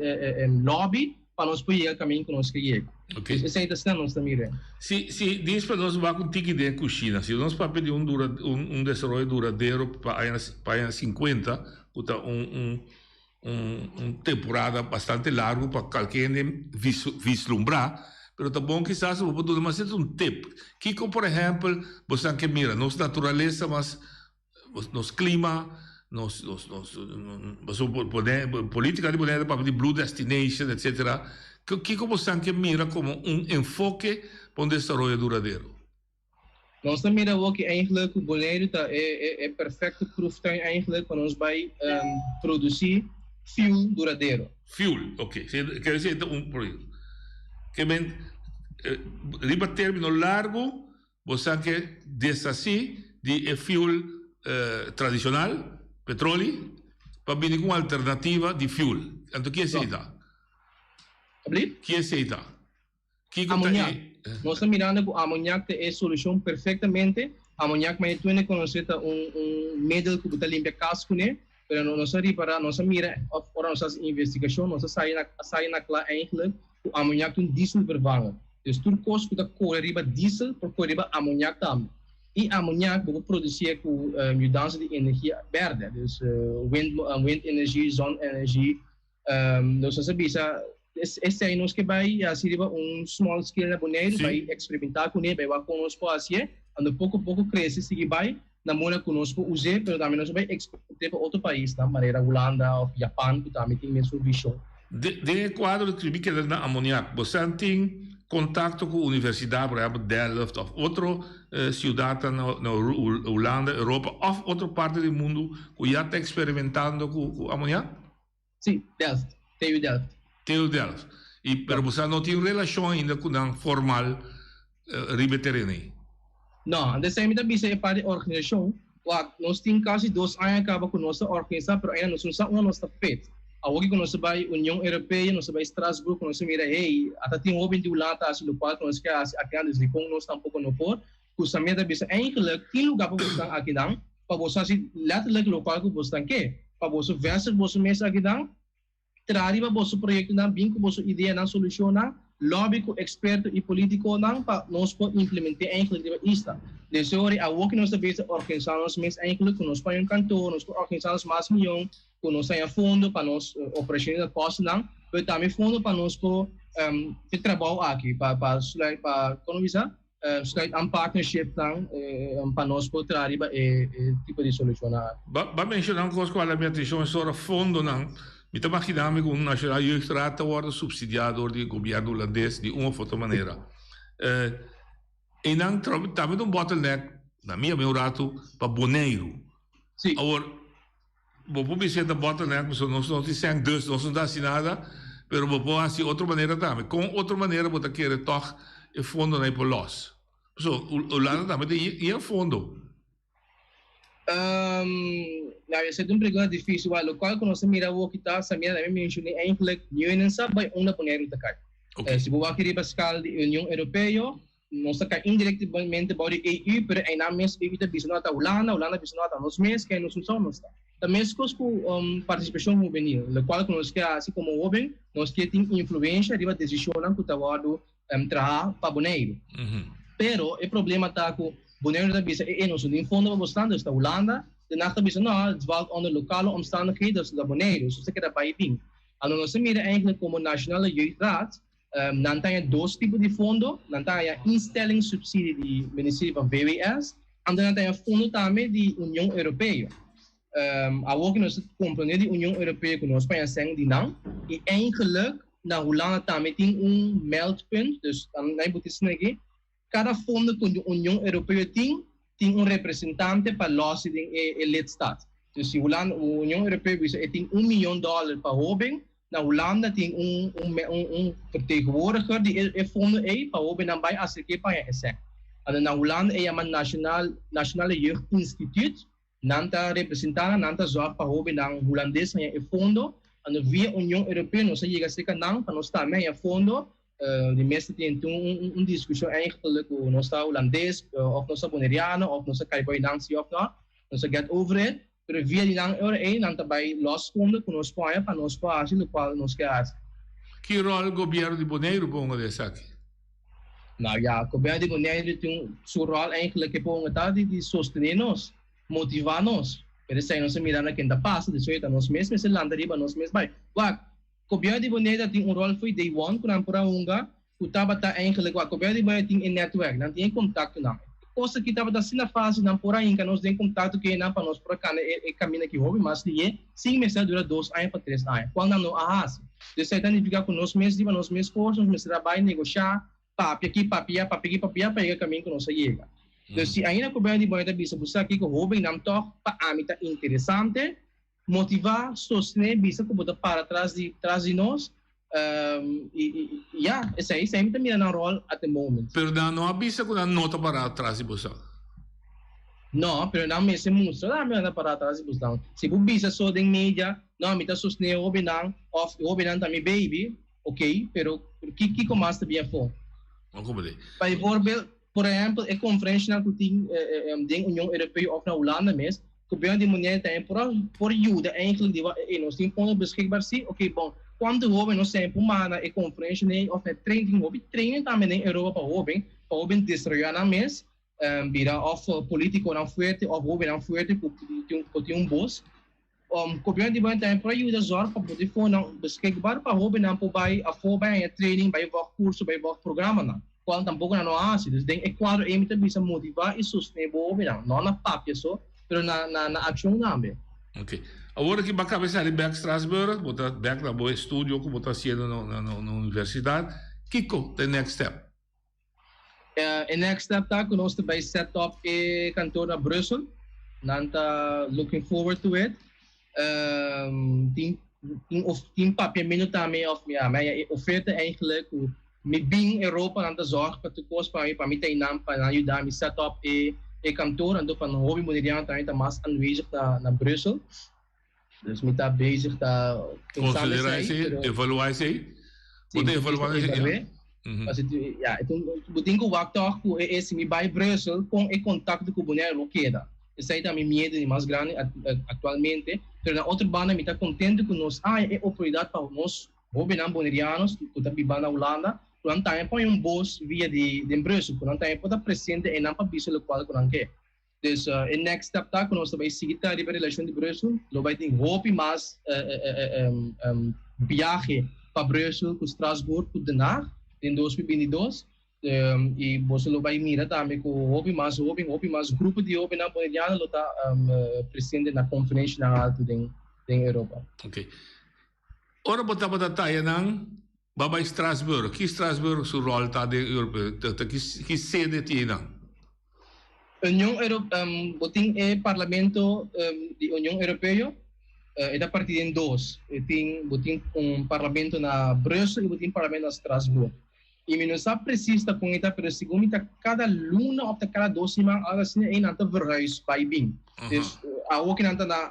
lobby para nós poder caminho que nós queremos. Ok. Esse aí está nós também. Se diz para nós vai com tique de cozinha, se nós para pedir desenvolvimento duradouro para a 50, puta temporada bastante largo para qualquer vislumbrar. Pero tá bom que quizás vou poder mas é tip. Kiko, por exemplo, você que mira, nossa natureza, mas nos clima, nos política de Bonaire para de Blue Destination, etc. Kiko, você que mira como enfoque para desenvolvimento duradouro. Nós também mira que eigenlijk o Bonaire tá é perfeito proeftuin eigenlijk para nós vai produzir fuel duradouro. Fuel, ok. Quer dizer projeto que vem riba termino largo, você que desassi de fuel tradicional, petróleo, para vir com alternativa de fuel. Então, que é isso? Que é isso? Ammoniac. Nós estamos mirando que o ammoniac é a solução perfeitamente. Ammoniac, mas tu não conhece método que você limpa casco, né? Mas nós para nós mira, para nossas investigações, nós saímos na eigenlijk o ammoniac um diesel vervangen. Dus toen kost que correr riba diesel por correr riba ammoniac também. E ammoniac vou produzir com mudança de energia verde, dus wind energie, zonenergie. Dus nós sabemos esse aí nós que vai assim riba small scale na Bonaire, vai experimentar com ele, vai conosco assim, ando pouco cresce, sigue vai na mona conosco usar, pero também nós vai exportar para outro país, da maneira Holanda ou Japão, que também tem mesmo visão. De quadro que vi que na ammoniac, você tem contato com a universidade, por exemplo, Delft ou outra cidade na Holanda, Europa ou outra parte do mundo que já está experimentando com ammoniac? Sim, Delft, TU Delft. Delft. Pero você não tem relação ainda com a formal ribeterene. Não, anda sempre da bisa para organização. Nós temos quase 2 anos acaba com nossa organização, pero ainda não somos uma nossa feita. Agora que nós vai União Europeia, nós vai Estrasburgo, nós mira, hey, até tem open de lata assim do qual nós quer aqui antes de com nós tampouco não por, custa-me da bisa eigenlijk tem lugar para você aqui não, para você assim letterlijk local que você quer, para você vencer você mesmo aqui não, trazer para você projeto não, bem com você ideia não solucionar, lobby com experto e político não, para nós pode implementar eigenlijk isto. Desse hora, a que nós devemos organizar nós mesmos eigenlijk com nós para um cantor, nós organizar nós mais milhão com nós tem fundo para nós operações da posse não, mas também fundo para nós ter trabalho aqui para economizar, sluit een partnership não para nós poder tipo de solucionar. Ba mencionar uma coisa que a minha atenção é sobre fundo não. Me também aqui dá-me que o Nacional Jeugdraad te worden subsidiado door het governo holandês de uma of andere maneira. En dan também um bottleneck na minha rato para Bonaire. Sim. Agora vou pensar na bottleneck, mas não te sendo dus, não dá assim nada, pero vou pôr assim outra maneira também. Com outra maneira vou ter que toch o fundo não é por los. So, o lado também tem fundo. Essa é uma pergunta difícil. O local que nós miramos aqui está, sabia também mencionei eigenlijk não é sabe onde Bonaire está cá. Se você querer para a escala da União Europeia, nós está indiretamente para a EU, pero ainda mesmo EU está visando a Holanda visando a nós mesmos, que nós somos. Também com participação juvenil, o qual nós quer assim como jovem, nós quer ter influência de uma decisão que está guardado trabalhar para Bonaire. Pero o problema está com Bonaire está visando nós não fundo para standaards da Holanda, de nacht visando não, het valt onder lokale omstandigheden da Bonaire, so se quer para bem. Ano nós mira eigenlijk como Nationale Jeugdraad, dan tem 2 tipos de fundo, dan tem a instellingssubsidie do Ministério van VWS, en dan tem a fundo também de União Europeia. Ook nós compreender de União Europeia que nós pensamos de não, e eigenlijk na Holanda também tem meldpunt, dus dan nem moet je cada fundo que a União Europeia tem representante para los e lidstaat. Dus die Holanda, a União Europeia tem $1 miljoen para jovem. Na Holanda tem vertegenwoordiger die fundo para jovem dan bij als ik para esse. En na Holanda é uma nationale jeugdinstituut, nanta representana nanta zorg para jovem dan holandês é fundo. En via União Europeia nós chega a ser não para nós também é fundo. De meeste tem discussão eigenlijk hoe nós está holandês of nós bonaireano of nós caiboy nancy of não, nós get over it. Pero via die lang dan daarbij loskonden con ons paia para nós país no qual nós queremos. Que rol o governo de Bonaire ponga desse aqui? Nou ja, o governo de Bonaire tem seu rol eigenlijk que ponga tá de sostener nós, motivar nós. Pero se nós mirar na quinta passa, de soita nós mesmos se landa riba nós mesmos vai. Wa, o governo de Bonaire tem rol foi day one com ampura unga, o tava tá eigenlijk o governo de Bonaire tem network, não tem contato não. Coisa que estava assim na fase não por aí que nós tem contato que não para nós por cá é caminho que houve mas de sim meses dura 2 anos para 3 anos quando não arrasa de certa ficar com nós mesmos para nós mesmos forças nós trabalhar negociar papi aqui papia para ir caminho que nós chega então se ainda o governo de Bonaire bisa buscar aqui que houve não toque para a mim tá interessante motivar sostener bisa que botar para trás de nós esse aí sempre também na rol at the moment. Pero não avisa que não nota para trás de você. Não, pero não me se mostra, não me para trás de você. Se você bisa só de mídia, não me tá sustentando o binang, of o binang também baby, ok, pero que mais também for. Por exemplo, a conferência que tem da União Europeia of na Holanda mesmo, o governo de Bonaire tem por ajuda eigenlijk die nós tem fundo beschikbaar sim, ok, bom. Quando o nós sempre mana e conferência nem of training também na Europa para o destruir na mes vira of político não forte of o não forte que tem boss governo de Bonaire tem para ajuda zorg para poder fundo beschikbaar para o não vai a vai training vai ver curso vai ver programa não quando tampouco não há assim dus denk quadro emita bisa motivar e sustentar o não na papel só pero na ação também. Ok. Agora que bacana pensar em back Strasbourg, botar back na boa estúdio que botar sendo na universidade, Kiko, the next step. The next step tá que nós vai set up e cantor na Brussel, nanta looking forward to it. Tem in papje minuten of mijn offerte eigenlijk hoe met bing Europa aan de zorg dat de kost van mij naam van je daar set up kantoor en door van hobby modern daar de mas aanwezig naar Brussel. Dus met daar bezig daar consideratie, evaluatie. Wat evaluatie? Als het toen bedenk ik wat toch hoe is me bij Brussel kon ik contact com Bonaire loqueira. Essa também medo de mais grande atualmente, pero na outra banda me está contente com nós é oportunidade para nós jovens bonerianos que está vivendo na Holanda, quando também boss via de Brussel, quando também pode presente em nampa biso local quando quer. Dus in next step tá quando nós vai seguir a relação de Brussel, lo vai ter hope mais viaje para Brussel, com Strasbourg, com Den Haag em 2022. E você vai mirar também com o hobby mais grupo de hobby na Bolívia lo está presente na conferência na alta da Europa. Ok. Ora botava da taia nang baba Strasbourg. Que Strasbourg sua rol tá de Europa? Que sede tem nang? União Europeia, botin Parlamento da União Europeia é partido em dois. Tem botin Parlamento na Brussel e botin Parlamento na Strasbourg. E não sabe precisa com isso, pero segundo cada luna ou cada 2 semanas, assim é nanta verhuis bij bing. Dus ook nanta na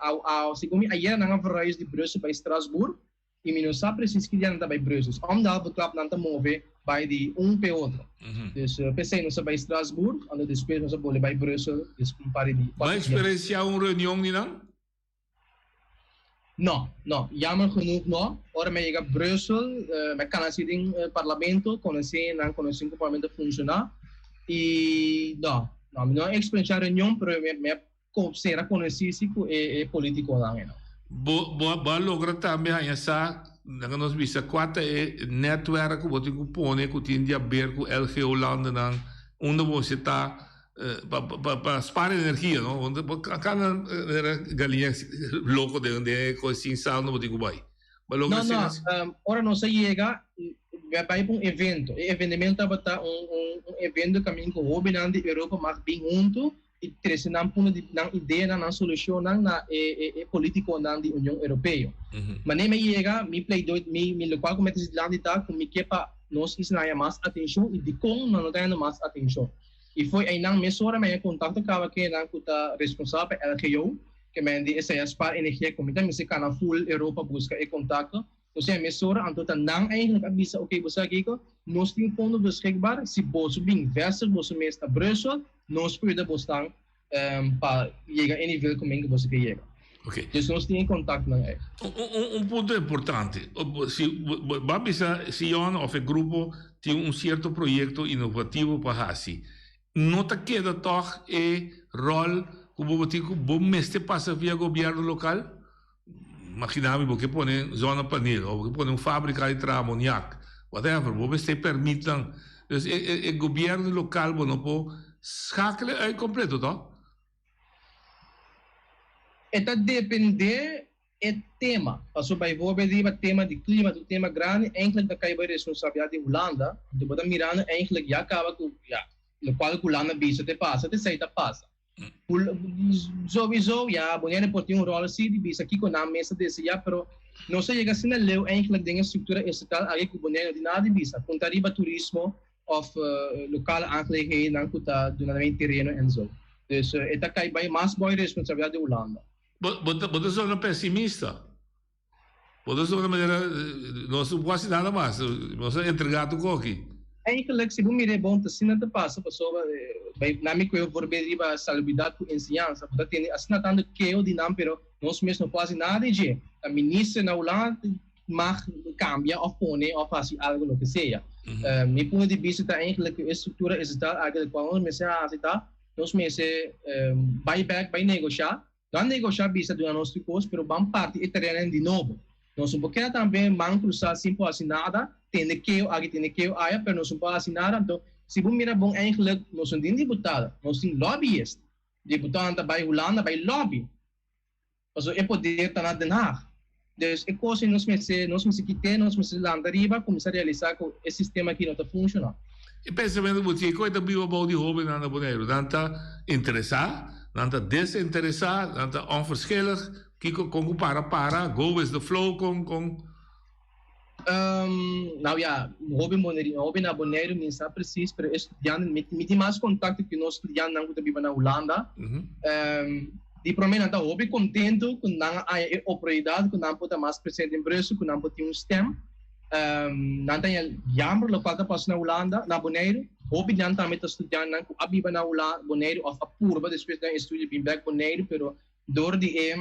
segundo ayer nanga verhuis de Brussel bij Strasbourg. E não sabe precisa que nanta bij Brussel. Omdat we klap nanta move bij die per outro. Dus pensei não sabe bij Strasbourg, ando depois não sabe bij Brussel, dus compare die. Mas experiencia reunião ni não? No, jammer genoeg no. Ora me llega a Brussel, me conheci in parlamento, conheci o parlamento funcionar. E não experiencia reunião, pero me será conhecido e político lá, não. Boa logra também essa, nós visa quatro netwerk wat ik pone que tem dia ver com LG Holanda onde você está para sparar energia, não? Onde cada galinha louco de onde coisin sal no botico vai. Não, ora não se chega vai para evento. E evento está evento caminho com o Binando de Europa mais bem junto e trecinam por uma ideia na solução na político na União Europeia. Mas nem me chega me play do me local como é que se lá está com me que para nós isso não é mais atenção e de como não tem mais atenção. E foi aí na mesora me contato com a que na cuta responsável LGO que me disse essa para energia comunidade me se cana full Europa busca e contato. Então a mesora anto tá não eigenlijk avisa ok você aqui nós temos fundo beschikbaar se você bem versus você mesmo a Brussel nós podemos buscar para chegar a nível como que você quer chegar. Okay. Dus nós temos contato na aí. Ponto importante. Se Jan of o grupo tem certo projeto inovativo para fazer, não te queda toch rol como botico bom mestre passa via governo local? Imaginamos porque põe zona panel ou porque põe fábrica de amoniac, whatever, bom mestre permitam. Dus o governo local não pode schakelen completo, toch? Eta depende do tema. Passo by voorbeeld tema de clima, do tema grande, eigenlijk da kai by responsabilidade de Holanda, do botar mirando eigenlijk ja acaba com no qual Holanda bisa te passa, te sai passa. Sowieso ja, Bonaire pode ter rol assim de bisa aqui com na mesa desse ja, pero não se chega assim na leu eigenlijk dinge estrutura estatal aí com Bonaire de nada bisa. Contariba turismo of local aangelegenheden dan kuta do na terreno en zo. Dus eta kai by mais boa responsabilidade de Holanda. Você é pessimista. Você é uma maneira. Não se pode nada mais. Você é entregado com aqui. Eigenlijk, se você bom, se não te passa, pessoa, na minha coisa, por ver a salubridade com ensinança, porque tem assinatando que eu dinam, pero nós mesmos não fazemos nada de. A ministra na Holanda mag cambia of põe ou faz algo no que seja. Meu ponto de vista é eigenlijk a estrutura estatal, eigenlijk quando nós aceitar, nós mesmos buyback, vai negociar. Dan negociar bisa do nosso curso, pero vamos parte e terreno de novo. Nós não podemos também cruzar sem assim nada, tem que eu aí, pero nós não podemos assim nada. Então, se você mira bom, eigenlijk nós não temos deputado, nós temos lobbyist. Deputado by Holanda, by lobby. Also, é poder estar na Den Haag. Dus é coisa nós me quitar, nós me landar riba, começar a realizar que esse sistema aqui não está funcionando. E pensamento você, coisa viva bom de hobby na Bonaire, dan tá interessar. dan te desinteressado, dan te onverschillig, kiko kon para, go with the flow, kon. Nou ja, hobby na Bonaire minsta precies, pero estudiantes met mais contato que nós estudiantes não que na Holanda. Di promen anta hobby contento com nanga a oportunidade com não pode mais presente em Brussel, com não pode stem. Nanta ya jammer lo falta pas na Holanda, na Bonaire. Hobby nanta met estudiante não abiba na Holanda, Bonaire of apurba depois da estudo bem back Bonaire, pero door die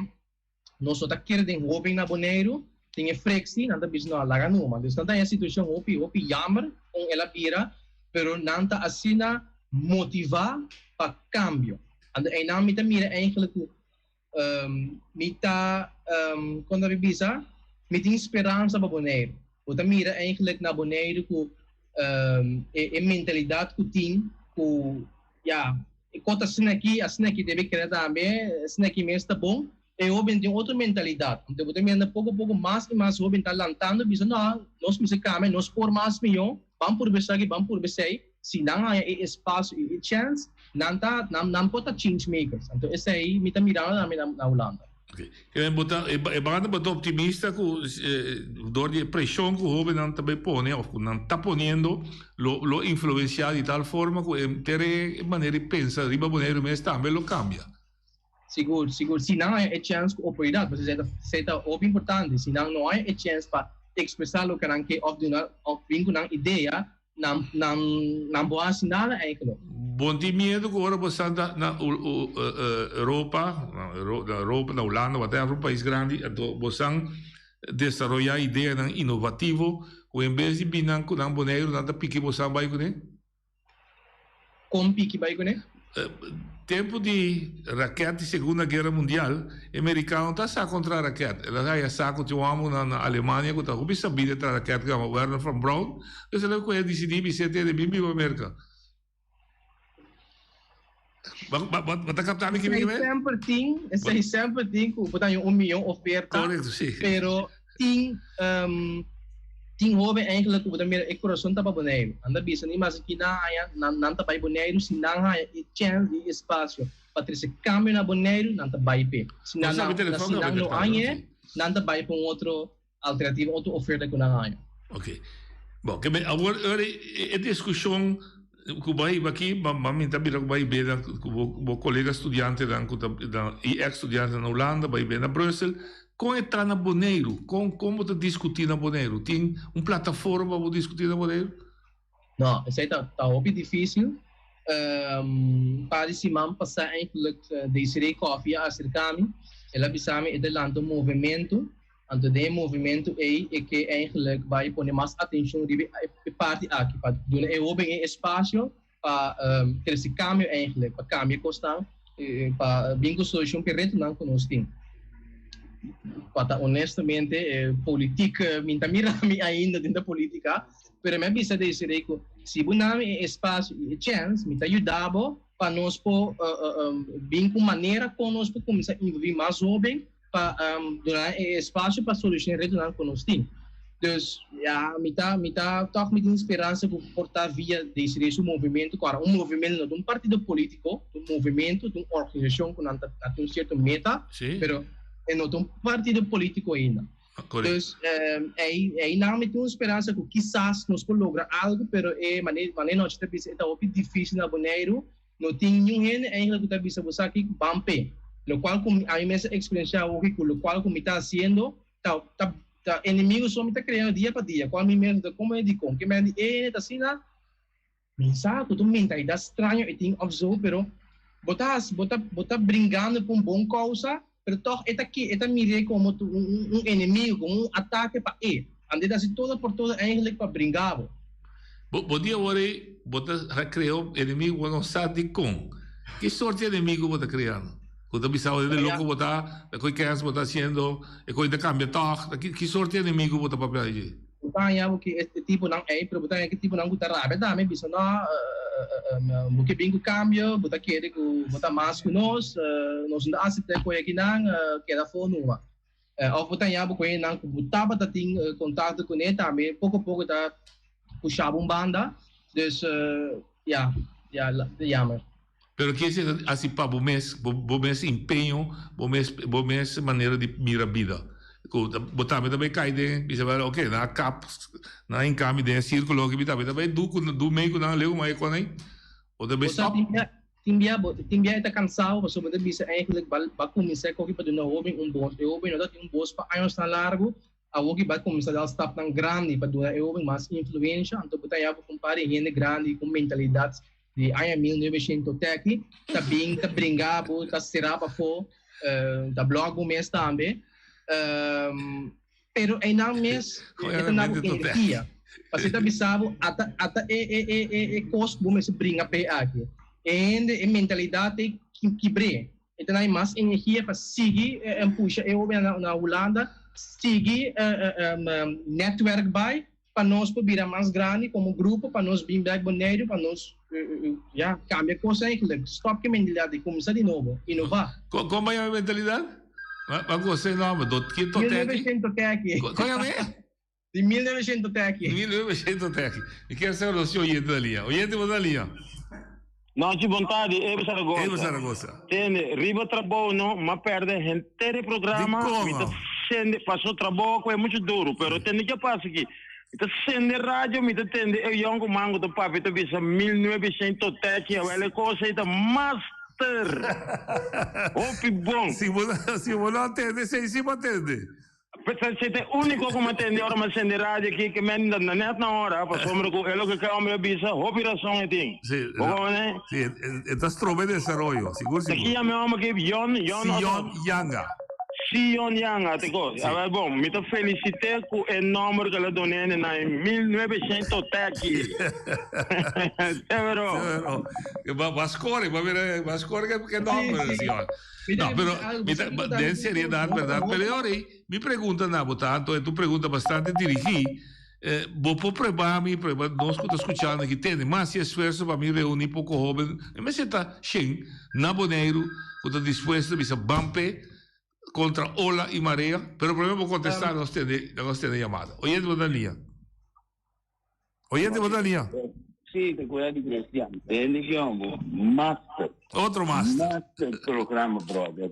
nós só tá querendo hobby na Bonaire. Tinha frictie, nanta bis no laga numa. Dus nanta a situação hopi jammer com ela bira, pero nanta assina motivar para cambio. En dan mita mira eigenlijk mita quando bisa mita esperança para Bonaire. Mita mira eigenlijk na Bonaire com mentalidade que tem com conta assim aqui deve querer também, assim aqui mesmo está bom. E o tem outra mentalidade. Então, você mira pouco mais e mais o está lantando, bisa não, nós me came, nós por mais milhão, vamos por besar, vamos por besar. Se não há espaço e chance, não pode change makers. Então, esse aí me está mirando na Holanda. É bastante optimista que door die pressão que o jovem não também põe, ou não está ponendo, lo influenciar de tal forma que ter maneira de pensar, riba Bonaire mesmo também lo cambia. Seguro. Se não há chance com oportunidade, você está importante. Se não há chance para expressar o que não quer ou vincular ideia, não pode assinar eigenlijk. Bom dia medo que agora você anda na Europa, na Holanda, até um país grande, você desenvolver ideia inovativo, ou em vez de vir na Bonaire, não pique você vai com ele? Como pique vai com ele? Tempo de raquete Segunda Guerra Mundial, americano tá sa contra raquete. Ela já saco de amo na Alemanha que tá o bisa bide tra raquete que o Werner von Braun, que se ele conhece decidir bisete de bimbi para América. Bata captar me que me Esse sempre tem que botar 1 milhão oferta. Correto, sim. Pero ting hobby eigenlijk que botar mira e coração tá para Bonaire. Anda bisa ni mas aqui não tá para Bonaire, se não há chance de espaço para ter esse câmbio na Bonaire, não tá para IP. Se não há, não tá para outro alternativa, outra oferta que não há. Ok. Bom, que agora a discussão que vai aqui, mas também vai ver com colega estudante e ex-estudante na Holanda, vai ver na Brussel. Como está na Bonaire? Como está discutir na Bonaire? Tem plataforma para discutir na Bonaire? Não, isso aí está muito difícil. Para esse man passar eigenlijk deze koffie acerca-me, ela bisa-me adelante movimento. Então, de movimento é que eigenlijk vai pôr mais atenção de parte aqui, para dar bem espaço para ter esse câmbio eigenlijk, para câmbio constante, para bem com solução que retornar com nós tem. Para honestamente, política, minta mira-me ainda dentro da política, pero me bisa dizer que se bunami espaço e chance, me ajudava para nós por bem com maneira com nós por começar a envolver mais jovem para dar espaço para solucionar retornar com nós tem. Então, me tá toch met esperança por portar via desse movimento, claro, movimento de partido político, movimento de organização com um certo meta, pero não tem partido político ainda. Então, aí não me tem esperança que quizás nós podemos lograr algo, pero maneira nós está muito difícil na Bonaire, não tem ninguém ainda que está bisa você aqui bampe, lo qual a minha experiência hoje, lo qual como está fazendo, tá inimigos só me está criando dia para dia, qual me mesmo como é de com, que me diz tá assim lá, me sabe, tu mentalidade estranha e tem observo, pero botar brincando por bom causa. Pero toch esta mire como um inimigo, como um ataque para ele. Ande assim toda por toda eigenlijk para brincar. Bom dia, ore, você criou inimigo não sabe com. Que sorte de inimigo você criando? Você pensava de louco botar, a coisa que você está fazendo, a coisa de cambio toch. Que sorte de inimigo você para aí? Então, que este tipo não é, pero botar que tipo não está rápido, também bisa não mungkin bingung cambio, buta kere ku buta mas ku nos não aceita ko aqui não queda fone uma. Ao buta ya bu ko não buta bata ting contato com ele também, pouco a pouco tá puxar banda, dus ja, jammer. Pero que se assim para bom mês empenho, bom mês maneira de mirar a vida. Botar também cai de, você vai ok, na cap, na encame de círculo que bita também do meio na leu mais com aí. Ou também stop. Timbia está cansado, mas sobre bisa eigenlijk ba começar com que para não houve bom, houve não tem bom para anos tão largo, a o que vai começar a estar tão grande para doar houve mais influência, então botar já para comparar gente grande com mentalidade de ano 1900 até aqui, tá bem, tá brincando, tá será for, tá blog mês também. Pero aí não mês é na energia. Você tá bisabo até custo bom se brinca pe aqui. E mentalidade que bre. Então aí mais energia para seguir puxa eu na Holanda seguir network by para nós virar mais grande como grupo para nós vir back boneiro para nós já cambia coisa aí stop que mentalidade começar de novo inovar. Como é a mentalidade? Mas você não, do que tô aqui. Qual é? De 1900 até aqui. 1900 até aqui. E quer ser o seu oyente da linha. Oyente da linha. Não, de vontade, Evo Saragossa. Evo Saragossa. Tem, riba trabalho, não, mas perde inteiro programa. Passou trabalho, é muito duro, mas tem que passar aqui. Então, sendo rádio, me entende, eu jongo mango do papo, então, bisa 1900 até aqui, a coisa é master. Opi bom. Se você não atende, você não atende. Você é o único que me atende, agora me sende rádio aqui, que me anda net na hora, para sombra com ele que quer o meu bisa, operação é tem. Sim, está strome de desarrollo, seguro. Aqui é meu nome que Sion Yanga. Sion Yanga, te coisa. Ah, bom, me te felicitei com o nome que ela donou na 1900 até aqui. É verdade. Vascore que é nome, senhor. No, pero de seriedade, verdade. Pero ahora me pergunta, Nabo, tanto, tu pergunta bastante dirigida. Vou preparar nós que estamos escutando aqui, tem mais esforço para me reunir pouco jovem. Me senta chen, na Boneiro, que está disposto a bampe contra ola e marea. Pero primeiro vou contestar, nós temos chamada. Oyente, vou dar linha. Oyente, vou dar linha. Sim, te cuida de Cristiano. Tem que master. Outro master. Master programa, brother.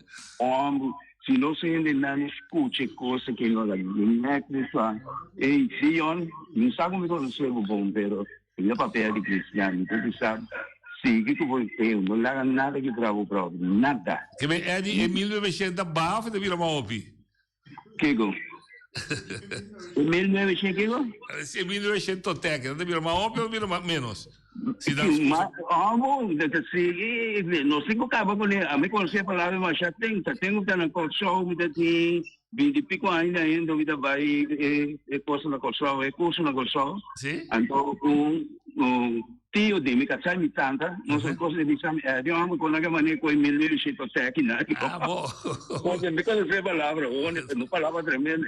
Se não se ainda não escute coisa que não é necessário. E se não sabe como conhecer o bom, pero ele é papel de Cristiano. Então, sabe, siga que vou ter, não larga nada que trava o próprio, nada. Que é de 1900 bafo de Vila Maopi. Que go? 1900 que go? 1900 técnica, de Vila Maopi ou Vila menos? Se dá bom, não sei como acaba com ele. A mim conhecer a palavra, mas já tenho que estar na colchão, me tem 20 e pico ainda vida vai coisa na colchão, curso na colchão. Sim. Então, tio de me casar me tanta, não sei coisa de exame, eu amo com a maneira com 1900 técnica. Ah, bom. Porque me conhecer a palavra, não palavra tremenda.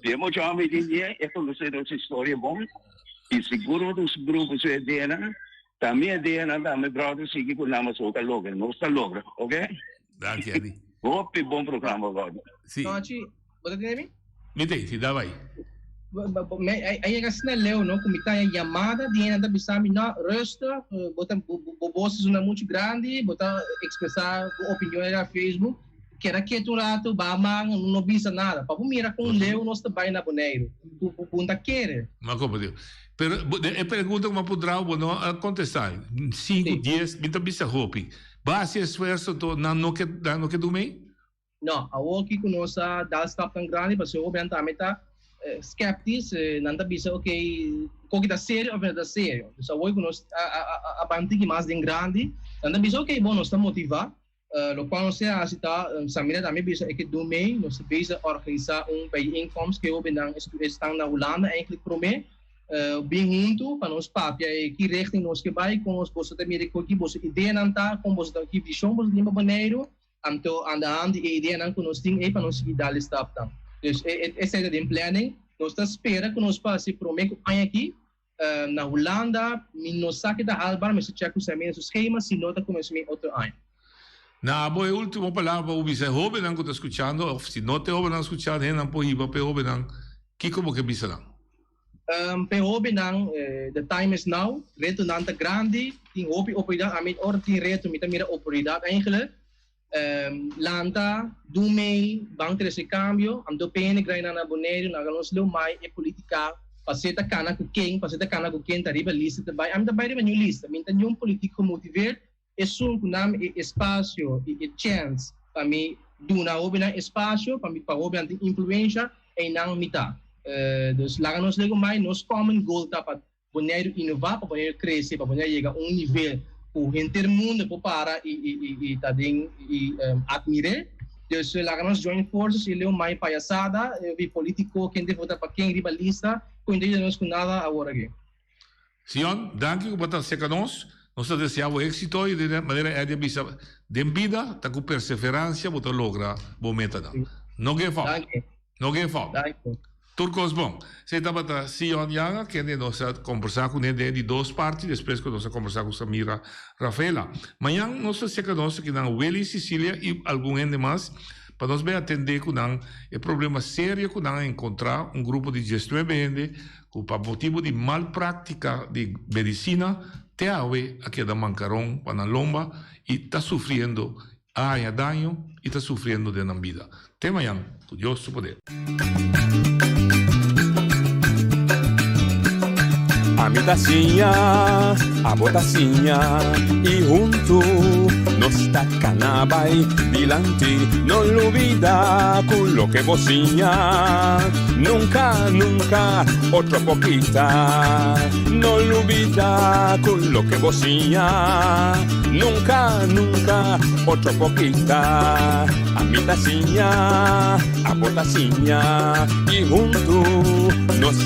Temos já me dizer, é conhecer essa história bom. E seguro dos grupos de DNA, também a DNA também brother sigue com o nome só logra, não está logra, ok? Danke, Adi. Bom programa agora. Sim. Então, você tem mim? Me tem, sim, dá vai. Aí é assim, Leo, não? Como está a chamada, DNA da bisami na resta, botar bosses uma muito grande, botar expressar opinião na Facebook. Que era que tu rato, bamang, não bisa nada. Para mira com Leo, nós também na Boneiro. Tu punta querer. Mas como Deus. Pero é pergunta como poderá não contestar. 5, 10, me também se roupe. Base esforço to não que do meio? Não, a outra que nós dá staff tão grande, mas eu obviamente tá skeptis, não tá bisa ok, que tá sério ou não tá sério. Então a outra que nós a banda que mais de grande, não tá bisa ok, bom, nós tá motivar. Lo qual nós está samira também bisa que do meio, nós bisa organizar bijeenkomst que estão na Holanda eigenlijk promeer. Bem junto para nós papia que richting nós que vai com os bolsos da América que bolsos ideia não tá com bolsos da que visão bolsos de Boneiro então andando e ideia não que nós tem para nós seguir dar staff então esse é de planning nós está espera que nós passe prometo aqui na Holanda nós saque da Albar mas check os seus esquemas se nota como é outro ano. Na boa última palavra o bisa jovem não está escutando ou se não te jovem não escutando não pode ir para jovem não que como que bisa não Hobi nang the time is now. Reto nanta grande. Ting hobi oportunidad. Amit or ting reto mita mira oportunidad eigenlijk. Lanta, Dumei, Banco de Cambio, am do pene graina na Bonaire, na galos leu mai e politica, paseta cana com quem tá riba lista também, am também riba new lista, minta nenhum político motiver, e sun kunam e espaço e chance para mim duna obina espaço para mim para obina influência e não mita. Dus lá galos leu mai nos common goal tá para Bonaire inovar, para Bonaire crescer, para Bonaire chegar nível o intermundo para e também admirar. Dus laten we join forces, ele mais palhaçada, vi político, quem deve votar para quem rivalista, com ideia nós com nada agora aqui. Sion, danke por estar cerca nós. Nós desejamos êxito e de maneira é de vida, tá com perseverança, você logra bom meta. Não give up. Não give up. Turcos bom. Você estava a Sion Yanga, que nós conversar com ele de duas partes, depois que nós conversar com Samira Rafaela. Amanhã nós chegamos aqui na Willy, Sicília e algum gente mais, para nós ver atender com o problema sério que nós encontrar grupo de gestão ambiente, com motivo de mal prática de medicina, te ave aqui da Mancarón, para Lomba, e está sofrendo daño e está sofrendo de vida. Até amanhã, com Deus seu poder. A mi tacinha, a botacinha e junto nos tacanabay dilante, no olvida con lo que vocinha. Nunca, nunca, otra poquita, no olvida con lo que vocinha. Nunca, nunca, otra poquita. A mi tacinha, a botacinha e junto nos